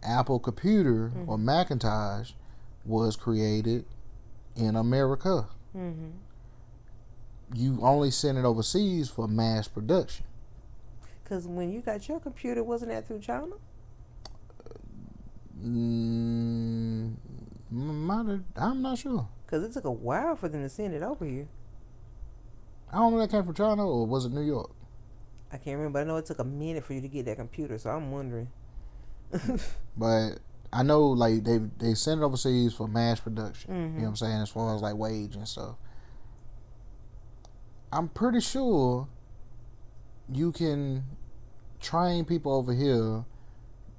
Apple computer or Macintosh was created in America. You only send it overseas for mass production. Because when you got your computer, wasn't that through China? I'm not sure. Because it took a while for them to send it over here. I don't know if that came from China or was it New York? I can't remember. I know it took a minute for you to get that computer, so I'm wondering. But I know like they send it overseas for mass production. You know what I'm saying? As far as like wage and stuff. I'm pretty sure you can train people over here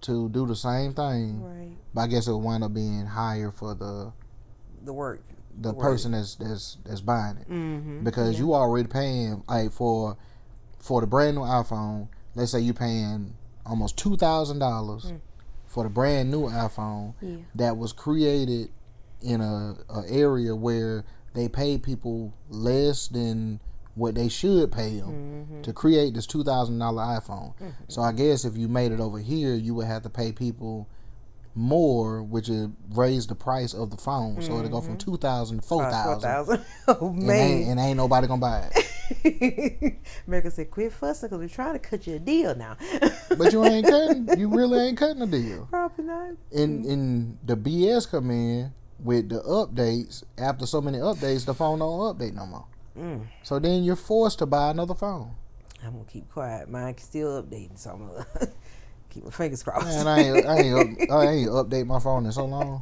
to do the same thing. Right. But I guess it will wind up being higher for the work. The person that's buying it. Because you already paying like for the brand new iPhone, let's say you paying almost $2,000 for the brand new iPhone that was created in a area where they pay people less than what they should pay them to create this $2,000 iPhone. So I guess if you made it over here, you would have to pay people more, which would raise the price of the phone. So it'll go from $2,000 to $4,000. Oh man! And ain't nobody gonna buy it. America said, "Quit fussing, because we're trying to cut you a deal now." But you ain't cutting. You really ain't cutting a deal. Probably not. And the BS come in with the updates. After so many updates, the phone don't update no more. So then you're forced to buy another phone. I'm gonna keep quiet. Mine's still updating, so I'm gonna keep my fingers crossed. Man, I ain't update my phone in so long.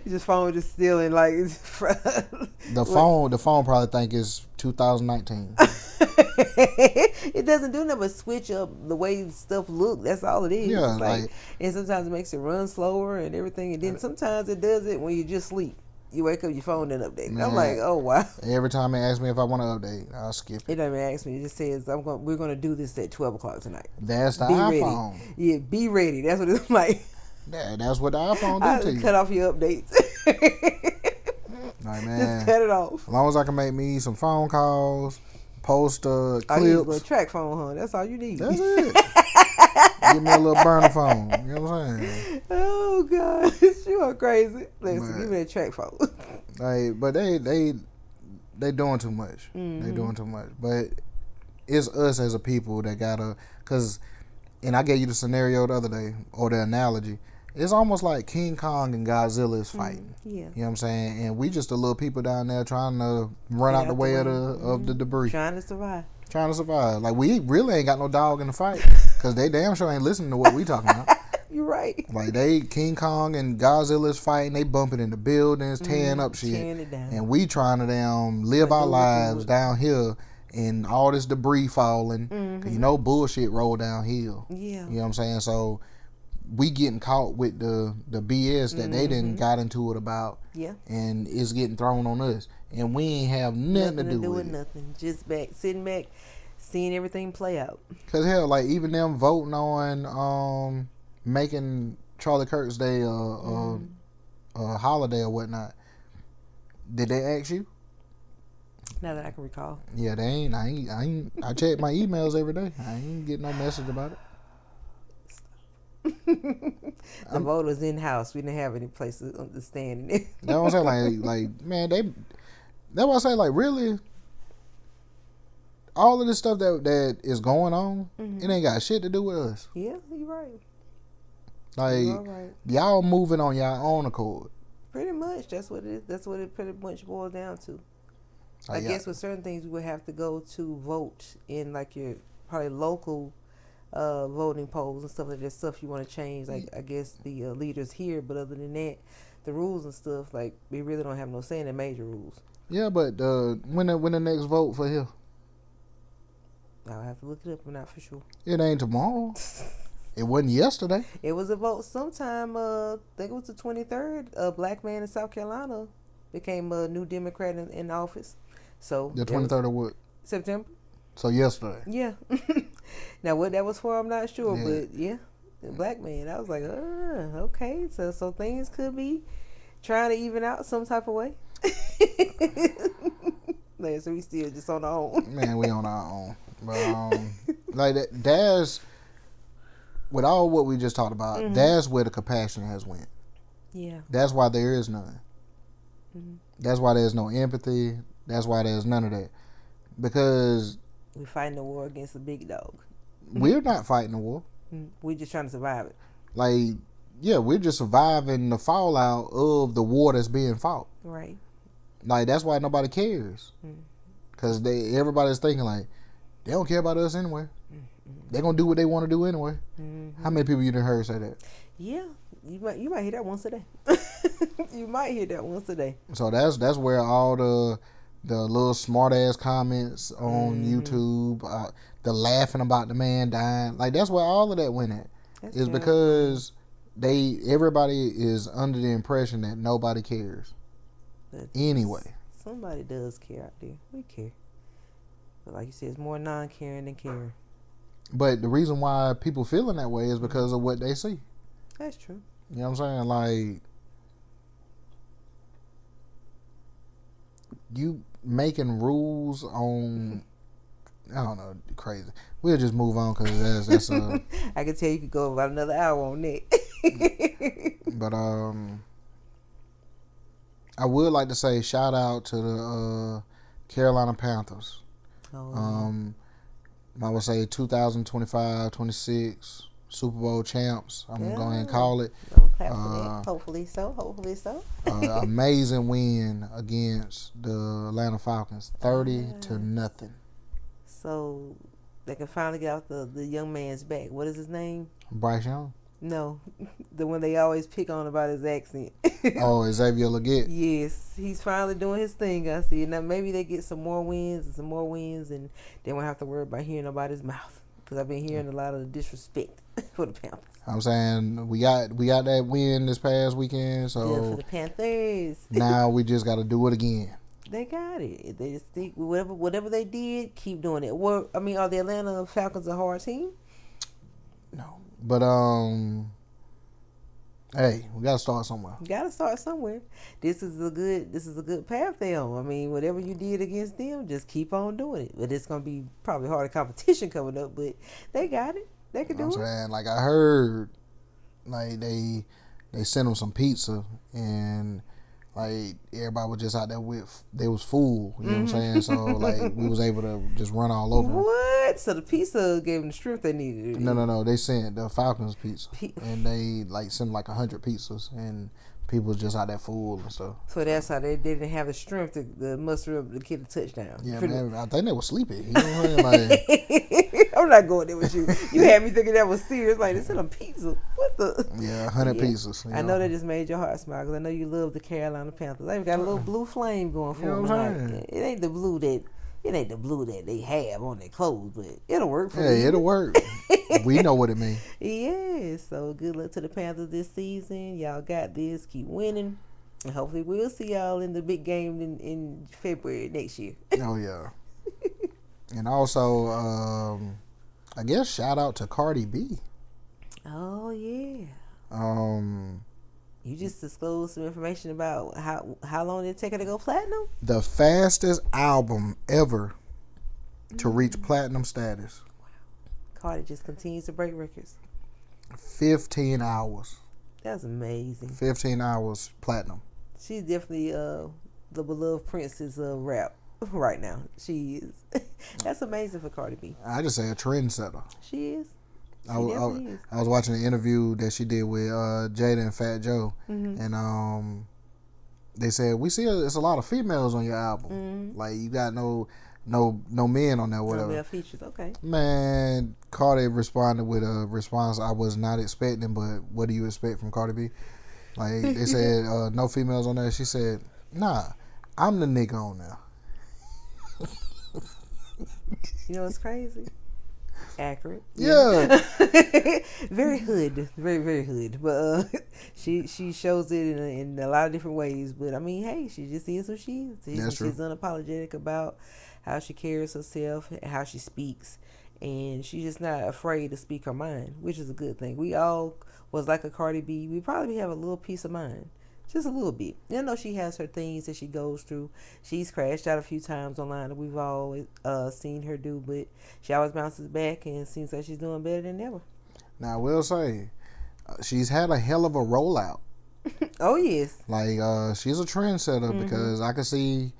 Just phone just still in like the phone probably think it's 2019. It doesn't do nothing but switch up the way stuff look. That's all it is. Yeah, like, and sometimes it makes it run slower and everything, and then sometimes it does it when you just sleep. You wake up, your phone didn't update. Man, I'm like, oh wow. Every time they ask me if I want to update, I'll skip it. It doesn't even ask me. It just says we're gonna do this at 12 o'clock tonight. That's the iPhone. Ready. Yeah, be ready. That's what it's like. That's what the iPhone do to you. Cut off your updates. Like, man, just cut it off. As long as I can make me some phone calls, post clips. I need a little track phone, huh? That's all you need. That's it. Give me a little burner phone. You know what I'm saying? Oh God, you are crazy. Listen, give me a track phone. Like, but they doing too much. They doing too much. But it's us as a people that gotta, and I gave you the scenario the other day, or the analogy. It's almost like King Kong and Godzilla is fighting. Yeah. You know what I'm saying? And we just the little people down there trying to run out the way of the debris. Trying to survive. Like, we really ain't got no dog in the fight, because they damn sure ain't listening to what we talking about. You're right. Like, King Kong and Godzilla is fighting. They bumping into buildings, tearing up shit. Tearing it down. And we trying to live our lives down here, and all this debris falling. Cause you know bullshit roll downhill. Yeah. You know what I'm saying? So we getting caught with the BS that they didn't got into it about. Yeah. And it's getting thrown on us. And we ain't have nothing to do with it. Nothing. Just sitting back, seeing everything play out. Cause hell, like even them voting on making Charlie Kirk's Day a holiday or whatnot. Did they ask you? Not that I can recall. Yeah, they ain't. I check my emails every day. I ain't getting no message about it. The vote was in house. We didn't have any places to stand in it. That's what I'm saying. Like man, that's what I say. Like, really, all of this stuff that is going on, it ain't got shit to do with us. Yeah, you're right. Like, y'all moving on your own accord. Pretty much. That's what it is. That's what it pretty much boils down to. I guess with certain things, we would have to go to vote in like your probably local voting polls and stuff like that. Stuff you want to change, like I guess the leaders here. But other than that, the rules and stuff, like we really don't have no say in the major rules. Yeah, but when the next vote for here? I'll have to look it up. I'm not for sure. It ain't tomorrow. It wasn't yesterday. It was a vote sometime. I think it was the 23rd. A black man in South Carolina became a new Democrat in office. So The 23rd of what? September. So yesterday. Yeah. Now what that was for, I'm not sure, Yeah. but yeah, the black man. I was like, okay. So things could be trying to even out some type of way. Like, so we still just on our own. Man, we on our own. But like that's with all what we just talked about. That's where the compassion has went. Yeah. That's why there is none. That's why there's no empathy. That's why there's none of that. Because We're fighting the war against the big dog. we're not fighting a war. We're just trying to survive it. Like, yeah, we're just surviving the fallout of the war that's being fought. Right. Like, that's why nobody cares. Because everybody's thinking, like, they don't care about us anyway. They're going to do what they want to do anyway. How many people you done heard say that? Yeah. You might hear that once a day. You might hear that once a day. So that's where all the little smart ass comments on YouTube, the laughing about the man dying, like that's where all of that went at. That's Is because everybody is under the impression that nobody cares. But Anyway, somebody does care out there. We care. But like you said, it's more non-caring than caring. but the reason why people feeling that way is because of what they see. That's true. You know what I'm saying? Like, you making rules on, I don't know, crazy. We'll just move on because that's I can tell you could go about another hour on that. But I would like to say shout out to the Carolina Panthers. I would say 2025-26 Super Bowl champs. I'm going to go ahead and call it. Don't clap for that. Hopefully so. Amazing win against the Atlanta Falcons, 30-0. So they can finally get off the young man's back. What is his name? Bryce Young. No, the one they always pick on about his accent. Oh, Xavier Leggett. Yes, he's finally doing his thing. I see. Now maybe they get some more wins, and they won't have to worry about hearing about his mouth. Because I've been hearing a lot of disrespect for the Panthers. I'm saying we got that win this past weekend, so good for the Panthers. now we just got to do it again. They got it. They just think whatever they did, keep doing it. Well, I mean, are the Atlanta Falcons a hard team? No, but hey, we gotta start somewhere. You gotta start somewhere. This is a good path they on. I mean, whatever you did against them, just keep on doing it. But it's gonna be probably harder competition coming up. But they got it. They can do it. Saying, like I heard, like they sent them some pizza and like everybody was just out there they was full. You know what I'm saying? So like we was able to just run all over them. What? So the pizza gave them the strength they needed. No. They sent the Falcons pizza, and they like sent like 100 pizzas, and people was just out there full and stuff. So that's how they didn't have the strength to muster up to get a touchdown. Yeah, man. I think they were sleepy. You know what I'm saying? Like, I'm not going there with you. You had me thinking that was serious. Like, they sent them pizza. What the? Yeah, 100 pizzas. I know that just made your heart smile because I know you love the Carolina Panthers. They've got a little blue flame going for them. You know what I'm saying? It ain't the blue that they have on their clothes, but it'll work for yeah, them. it'll work. We know what it means. Yeah, so good luck to the Panthers this season. Y'all got this. Keep winning. And hopefully we'll see y'all in the big game in February next year. Oh, yeah. And also, I guess shout out to Cardi B. Oh, yeah. You just disclosed some information about how long did it take her to go platinum? The fastest album ever to reach platinum status. Cardi just continues to break records. 15 hours. That's amazing. 15 hours platinum. She's definitely the beloved princess of rap right now. She is. That's amazing for Cardi B. I just say a trendsetter. She is. I was watching an interview that she did with Jada and Fat Joe, and they said we see it's a lot of females on your album. Like you got no men on there, whatever. No male features, okay. Man, Cardi responded with a response I was not expecting, but what do you expect from Cardi B? Like they said no females on there. She said, "Nah, I'm the nigga on there." You know what's crazy? Accurate. Yeah. Very hood. Very, very hood. But she shows it in a lot of different ways. But I mean, hey, she just is who she is. That's true. She's unapologetic about how she carries herself, how she speaks. And she's just not afraid to speak her mind, which is a good thing. We all was like a Cardi B. We probably have a little peace of mind. Just a little bit. You know, she has her things that she goes through. She's crashed out a few times online that we've always seen her do, but she always bounces back and seems like she's doing better than ever. Now, I will say, she's had a hell of a rollout. Oh, yes. Like, she's a trendsetter because I could see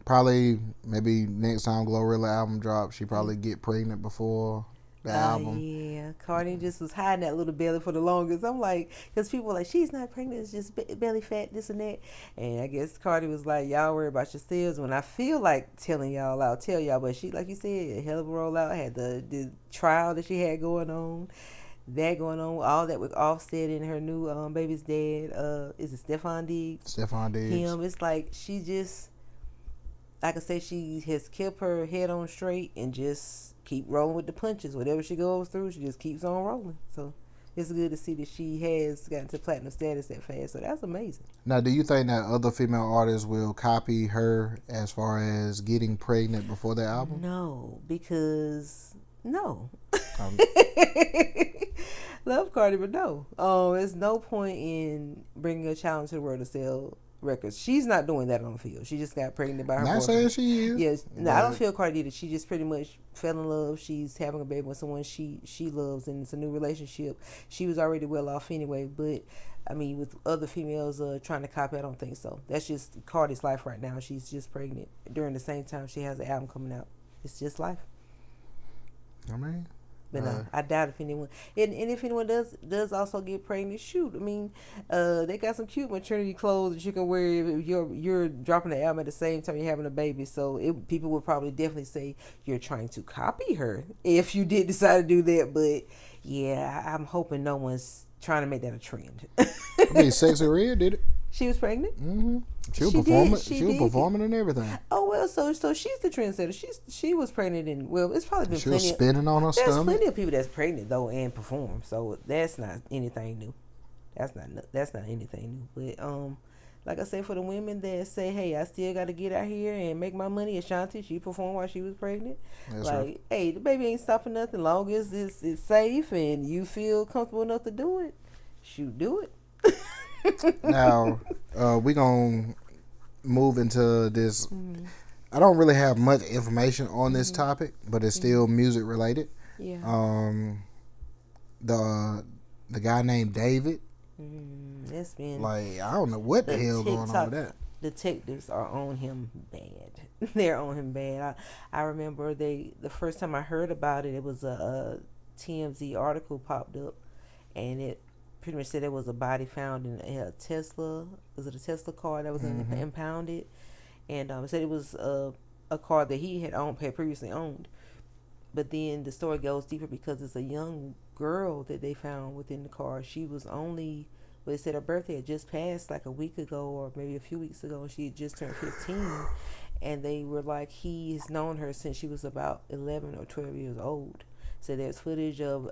probably maybe next time Glorilla album drops, she probably get pregnant before the album. Yeah, Cardi just was hiding that little belly for the longest. I'm like, because people were like, she's not pregnant, it's just belly fat, this and that. And I guess Cardi was like, y'all worry about yourselves. When I feel like telling y'all, I'll tell y'all. But she, like you said, a hell of a rollout. Had the trial that she had going on. All that with Offset and her new baby's dad. Is it Stephon Diggs? Stephon Diggs. Him. It's like she just, like I said, she has kept her head on straight and just keep rolling with the punches. Whatever she goes through, she just keeps on rolling. So it's good to see that she has gotten to platinum status that fast. So that's amazing. Now, do you think that other female artists will copy her as far as getting pregnant before the album? No, because no. Um, Love Cardi, but no. There's no point in bringing a child into the world to sell records. She's not doing that on the field. She just got pregnant by her not boyfriend. saying she is. Yes, no, I don't feel Cardi did it. She just pretty much fell in love. She's having a baby with someone she loves, and it's a new relationship. She was already well off anyway, but I mean, with other females trying to copy, I don't think so. That's just Cardi's life right now. She's just pregnant during the same time she has an album coming out. It's just life. I mean, but no, I doubt if anyone, and if anyone does also get pregnant, shoot. I mean, they got some cute maternity clothes that you can wear if you're dropping the album at the same time you're having a baby. So people would probably definitely say you're trying to copy her if you did decide to do that. But yeah, I'm hoping no one's trying to make that a trend. I mean, Sexy Red did it. She was pregnant. Mm-hmm. She was performing and everything. Oh well, so she's the trendsetter. She was pregnant and well, it's probably been she was plenty. spinning on her There's stomach. plenty of people that's pregnant though and perform. So that's not anything new. That's not anything new. But like I said, for the women that say, hey, I still got to get out here and make my money. Ashanti, she performed while she was pregnant. That's like, right. Hey, the baby ain't stopping nothing. Long as it's safe and you feel comfortable enough to do it, shoot, do it. Now, we gonna move into this. I don't really have much information on this topic, but it's still music related. Yeah. The guy named David. That's been Like, I don't know what the hell going on with that. Detectives are on him bad. They're on him bad. I remember the first time I heard about it, it was a TMZ article popped up, and it pretty much said there was a body found in a Tesla. Was it a Tesla car that was impounded? And it said it was a car that he had previously owned. But then the story goes deeper because it's a young girl that they found within the car. She was only, they said her birthday had just passed like a week ago or maybe a few weeks ago, and she had just turned 15. And they were like, he's known her since she was about 11 or 12 years old. So there's footage of,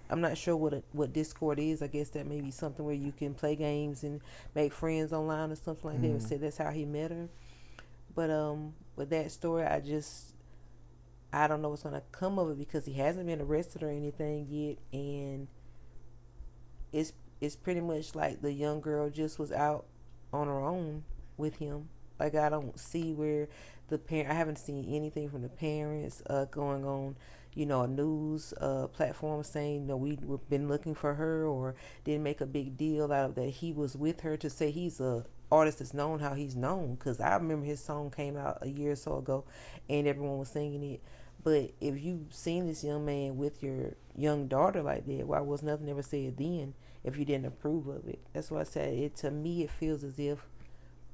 I'm not sure what Discord is. I guess that may be something where you can play games and make friends online or something like that. So that's how he met her. But with that story, I don't know what's going to come of it because he hasn't been arrested or anything yet. And it's pretty much like the young girl just was out on her own with him. Like, I don't see where I haven't seen anything from the parents going on, a news platform saying, we've been looking for her, or didn't make a big deal out of that he was with her, to say he's a artist that's known how he's known. Because I remember his song came out a year or so ago and everyone was singing it. But if you've seen this young man with your young daughter like that, why was nothing ever said then if you didn't approve of it? That's why I said to me it feels as if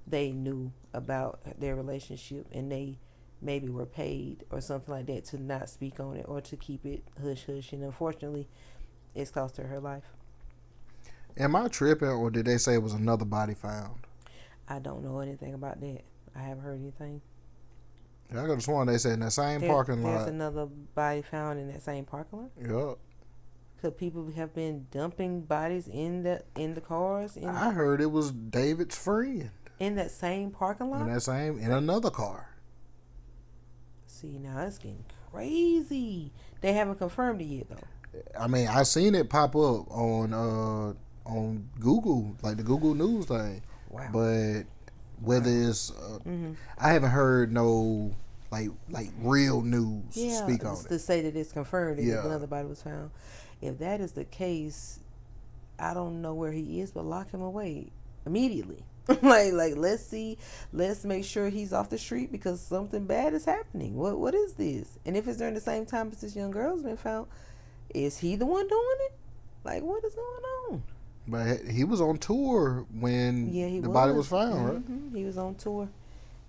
they knew about their relationship and they maybe were paid or something like that to not speak on it or to keep it hush hush. And unfortunately, it's cost her life. Am I tripping, or did they say it was another body found? I don't know anything about that. I haven't heard anything. I could have sworn they said in that same parking lot. There's another body found in that same parking lot. Yup. Could people have been dumping bodies in the cars? I heard it was David's friend. In that same parking lot? In another car. See, now it's getting crazy. They haven't confirmed it yet, though. I mean, I seen it pop up on Google, like the Google News thing. Wow. But whether it's, I haven't heard no like real news speak on it. To say that it's confirmed that another body was found. If that is the case, I don't know where he is, but lock him away immediately. let's make sure he's off the street because something bad is happening. What is this? And if it's during the same time as this young girl's been found, is he the one doing it? Like, what is going on? But he was on tour when the body was found, right? He was on tour.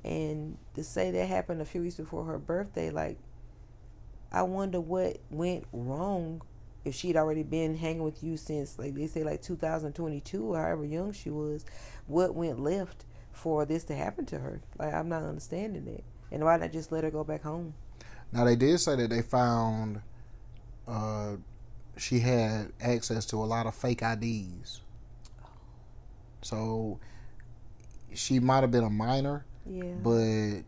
And to say that happened a few weeks before her birthday, like, I wonder what went wrong if she'd already been hanging with you since, like, they say, like, 2022 or however young she was. What went left for this to happen to her? Like, I'm not understanding that. And why not just let her go back home? Now, they did say that they found she had access to a lot of fake IDs. So she might have been a minor. Yeah. But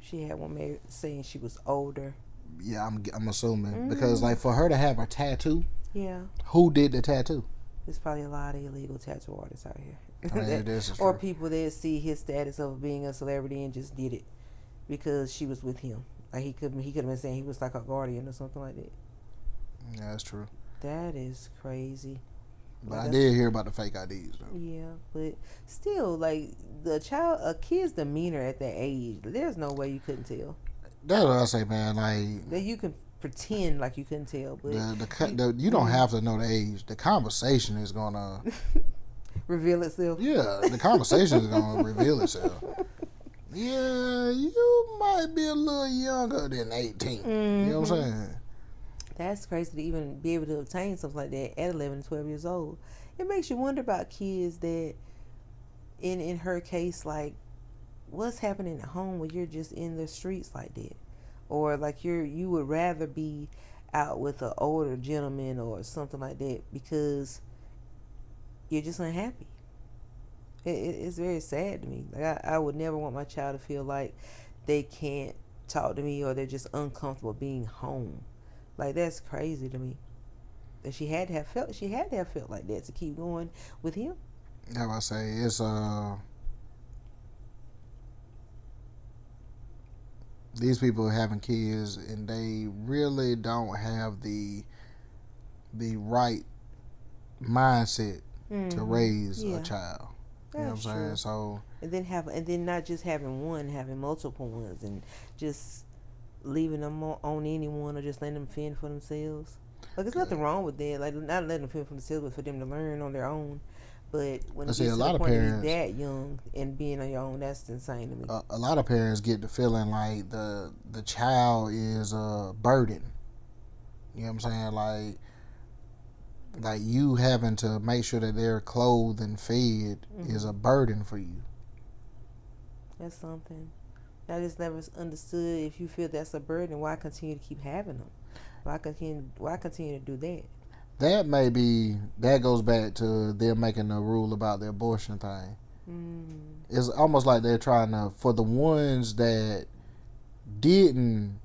she had one made saying she was older. Yeah, I'm assuming. Because, like, for her to have a tattoo, who did the tattoo? There's probably a lot of illegal tattoo artists out here. I mean, this is or true. People that see his status of being a celebrity and just did it because she was with him. Like, he could have been saying he was like a guardian or something like that. Yeah, that's true. That is crazy. But I did hear about the fake IDs, though. Yeah, but still, like, a kid's demeanor at that age, there's no way you couldn't tell. That's what I say, man. Like, that you can pretend like you couldn't tell, but you don't have to know the age. The conversation is gonna reveal itself. Yeah, the conversation is gonna reveal itself. Yeah, you might be a little younger than 18. You know what I'm saying? That's crazy to even be able to obtain something like that at 11 and 12 years old. It makes you wonder about kids that, in her case, like, what's happening at home when you're just in the streets like that? Or like you would rather be out with an older gentleman or something like that because you're just unhappy. It's very sad to me. Like, I would never want my child to feel like they can't talk to me or they're just uncomfortable being home. Like, that's crazy to me. That she had to have felt like that to keep going with him. Yeah, I say it's these people having kids and they really don't have the right mindset to raise a child. You know what I'm saying? So and then not just having one, having multiple ones, and just leaving them on anyone or just letting them fend for themselves. Like, there's nothing wrong with that. Like, not letting them fend for themselves, but for them to learn on their own. But when it gets to the point of that young and being on your own, that's insane to me. A lot of parents get the feeling like the child is a burden. You know what I'm saying? Like you having to make sure that they're clothed and fed is a burden for you. That's something. I just never understood, if you feel that's a burden, why continue to keep having them? Why continue to do that? That goes back to them making a rule about the abortion thing. It's almost like they're trying to, for the ones that didn't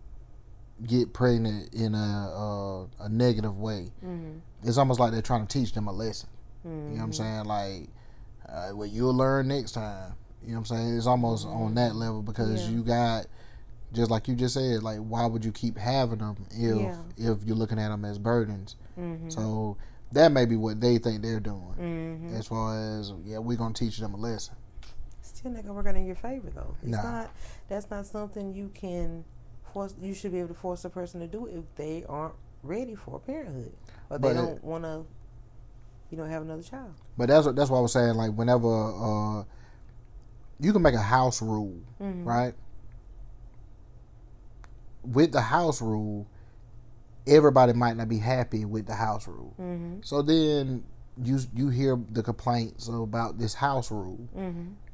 get pregnant in a negative way, it's almost like they're trying to teach them a lesson. You know what I'm saying? Like, well, you'll learn next time. You know what I'm saying? It's almost on that level because you got, just like you just said, like, why would you keep having them if you're looking at them as burdens? So that may be what they think they're doing. As far as, we're going to teach them a lesson. Still not going to work out in your favor, though. That's not something you can force. You should be able to force a person to do if they aren't ready for parenthood or they don't want to, have another child. But that's what I was saying. Like, whenever you can make a house rule, right? With the house rule, everybody might not be happy with the house rule. So then you hear the complaints about this house rule,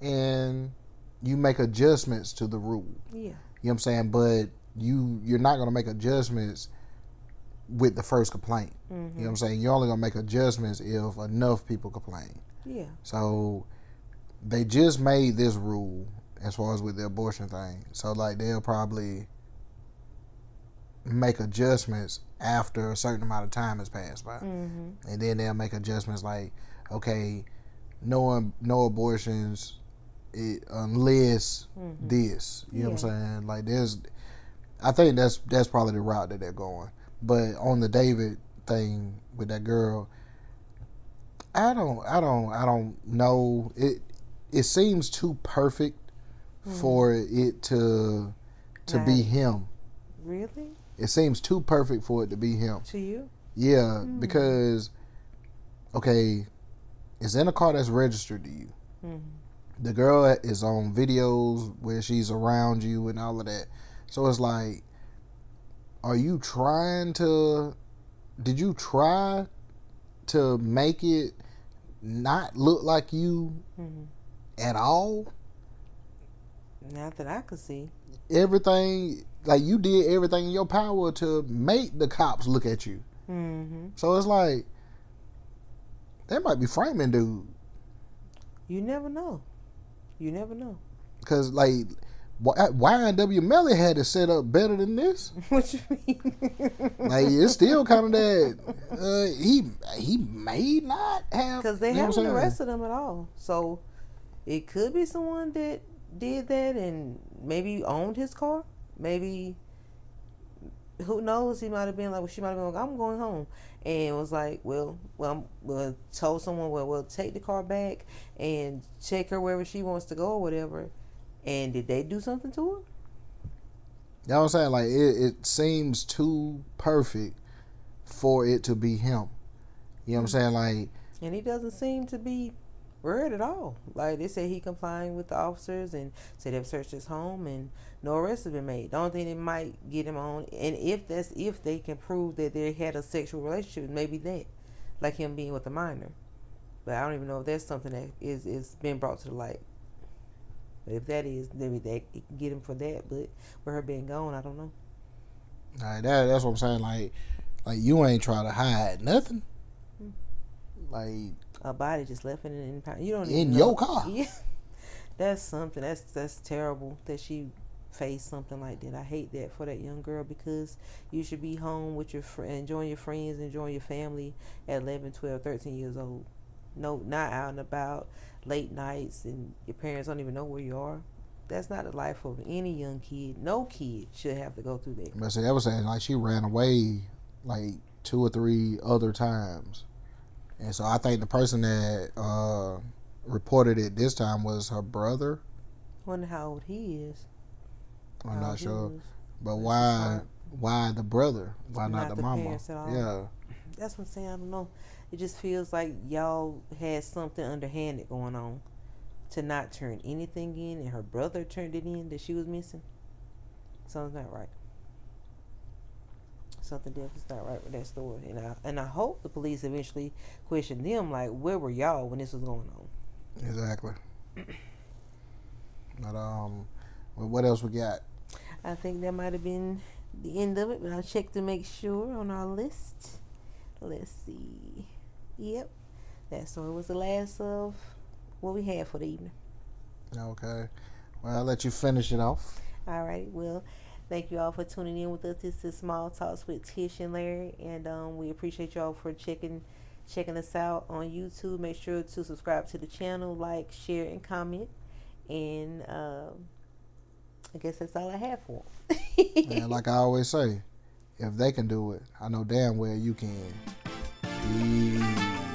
and you make adjustments to the rule. Yeah. You know what I'm saying? But you're not gonna make adjustments with the first complaint. You know what I'm saying? You're only gonna make adjustments if enough people complain. Yeah. So they just made this rule as far as with the abortion thing. So like they'll probably make adjustments after a certain amount of time has passed by, and then they'll make adjustments like, okay, no abortions unless this. You know what I'm saying? Like I think that's probably the route that they're going. But on the David thing with that girl, I don't know. It seems too perfect for it to be him. Really? It seems too perfect for it to be him. To you? Yeah, because okay, it's in a car that's registered to you. The girl is on videos where she's around you and all of that. So it's like, did you try to make it not look like you at all? Not that I could see. Everything, like you did everything in your power to make the cops look at you. So it's like, they might be framing dude. You never know. You never know. Because like, YNW Melly had it set up better than this. What you mean? Like it's still kind of that he may not have, because they haven't arrested him at all. So it could be someone that did that and maybe owned his car. Maybe, who knows? He might have been like, she might have been like, I'm going home, and was like, we'll told someone, we'll take the car back and check her wherever she wants to go or whatever. And did they do something to her? You know what I'm saying? Like it seems too perfect for it to be him. You know what I'm saying? Like, and he doesn't seem to be worried at all. Like they say he complying with the officers and said they've searched his home and no arrests have been made. The only thing that might get him on, and if they can prove that they had a sexual relationship, maybe that, like him being with a minor. But I don't even know if that's something that is been brought to the light. But if that is, maybe that it can get him for that. But with her being gone, I don't know. All right, that's what I'm saying. Like you ain't trying to hide nothing. Like a body just left in you don't in know. Your car. Yeah, that's something. That's terrible that she faced something like that. I hate that for that young girl, because you should be home with your enjoying your friends, enjoying your family at 11, 12, 13 years old. No, not out and about late nights and your parents don't even know where you are. That's not the life of any young kid. No kid should have to go through that. But see, that was saying like she ran away like 2 or 3 other times, and so I think the person that reported it this time was her brother. Wonder how old he is. I'm not sure, but why the brother? Why not the mama? Parents at all. Yeah, that's what I'm saying. I don't know. It just feels like y'all had something underhanded going on to not turn anything in, and her brother turned it in that she was missing. Something's not right. Something definitely not right with that story. And I hope the police eventually question them, like, where were y'all when this was going on? Exactly. But well, what else we got? I think that might have been the end of it, but I'll check to make sure on our list. Let's see. Yep, that story was the last of what we had for the evening. Okay. Well, I'll let you finish it off. All right. Well, thank you all for tuning in with us. This is Small Talks with Tish and Larry, and we appreciate y'all for checking us out on YouTube. Make sure to subscribe to the channel, like, share, and comment. And I guess that's all I have for them. And like I always say, if they can do it, I know damn well you can. Peace.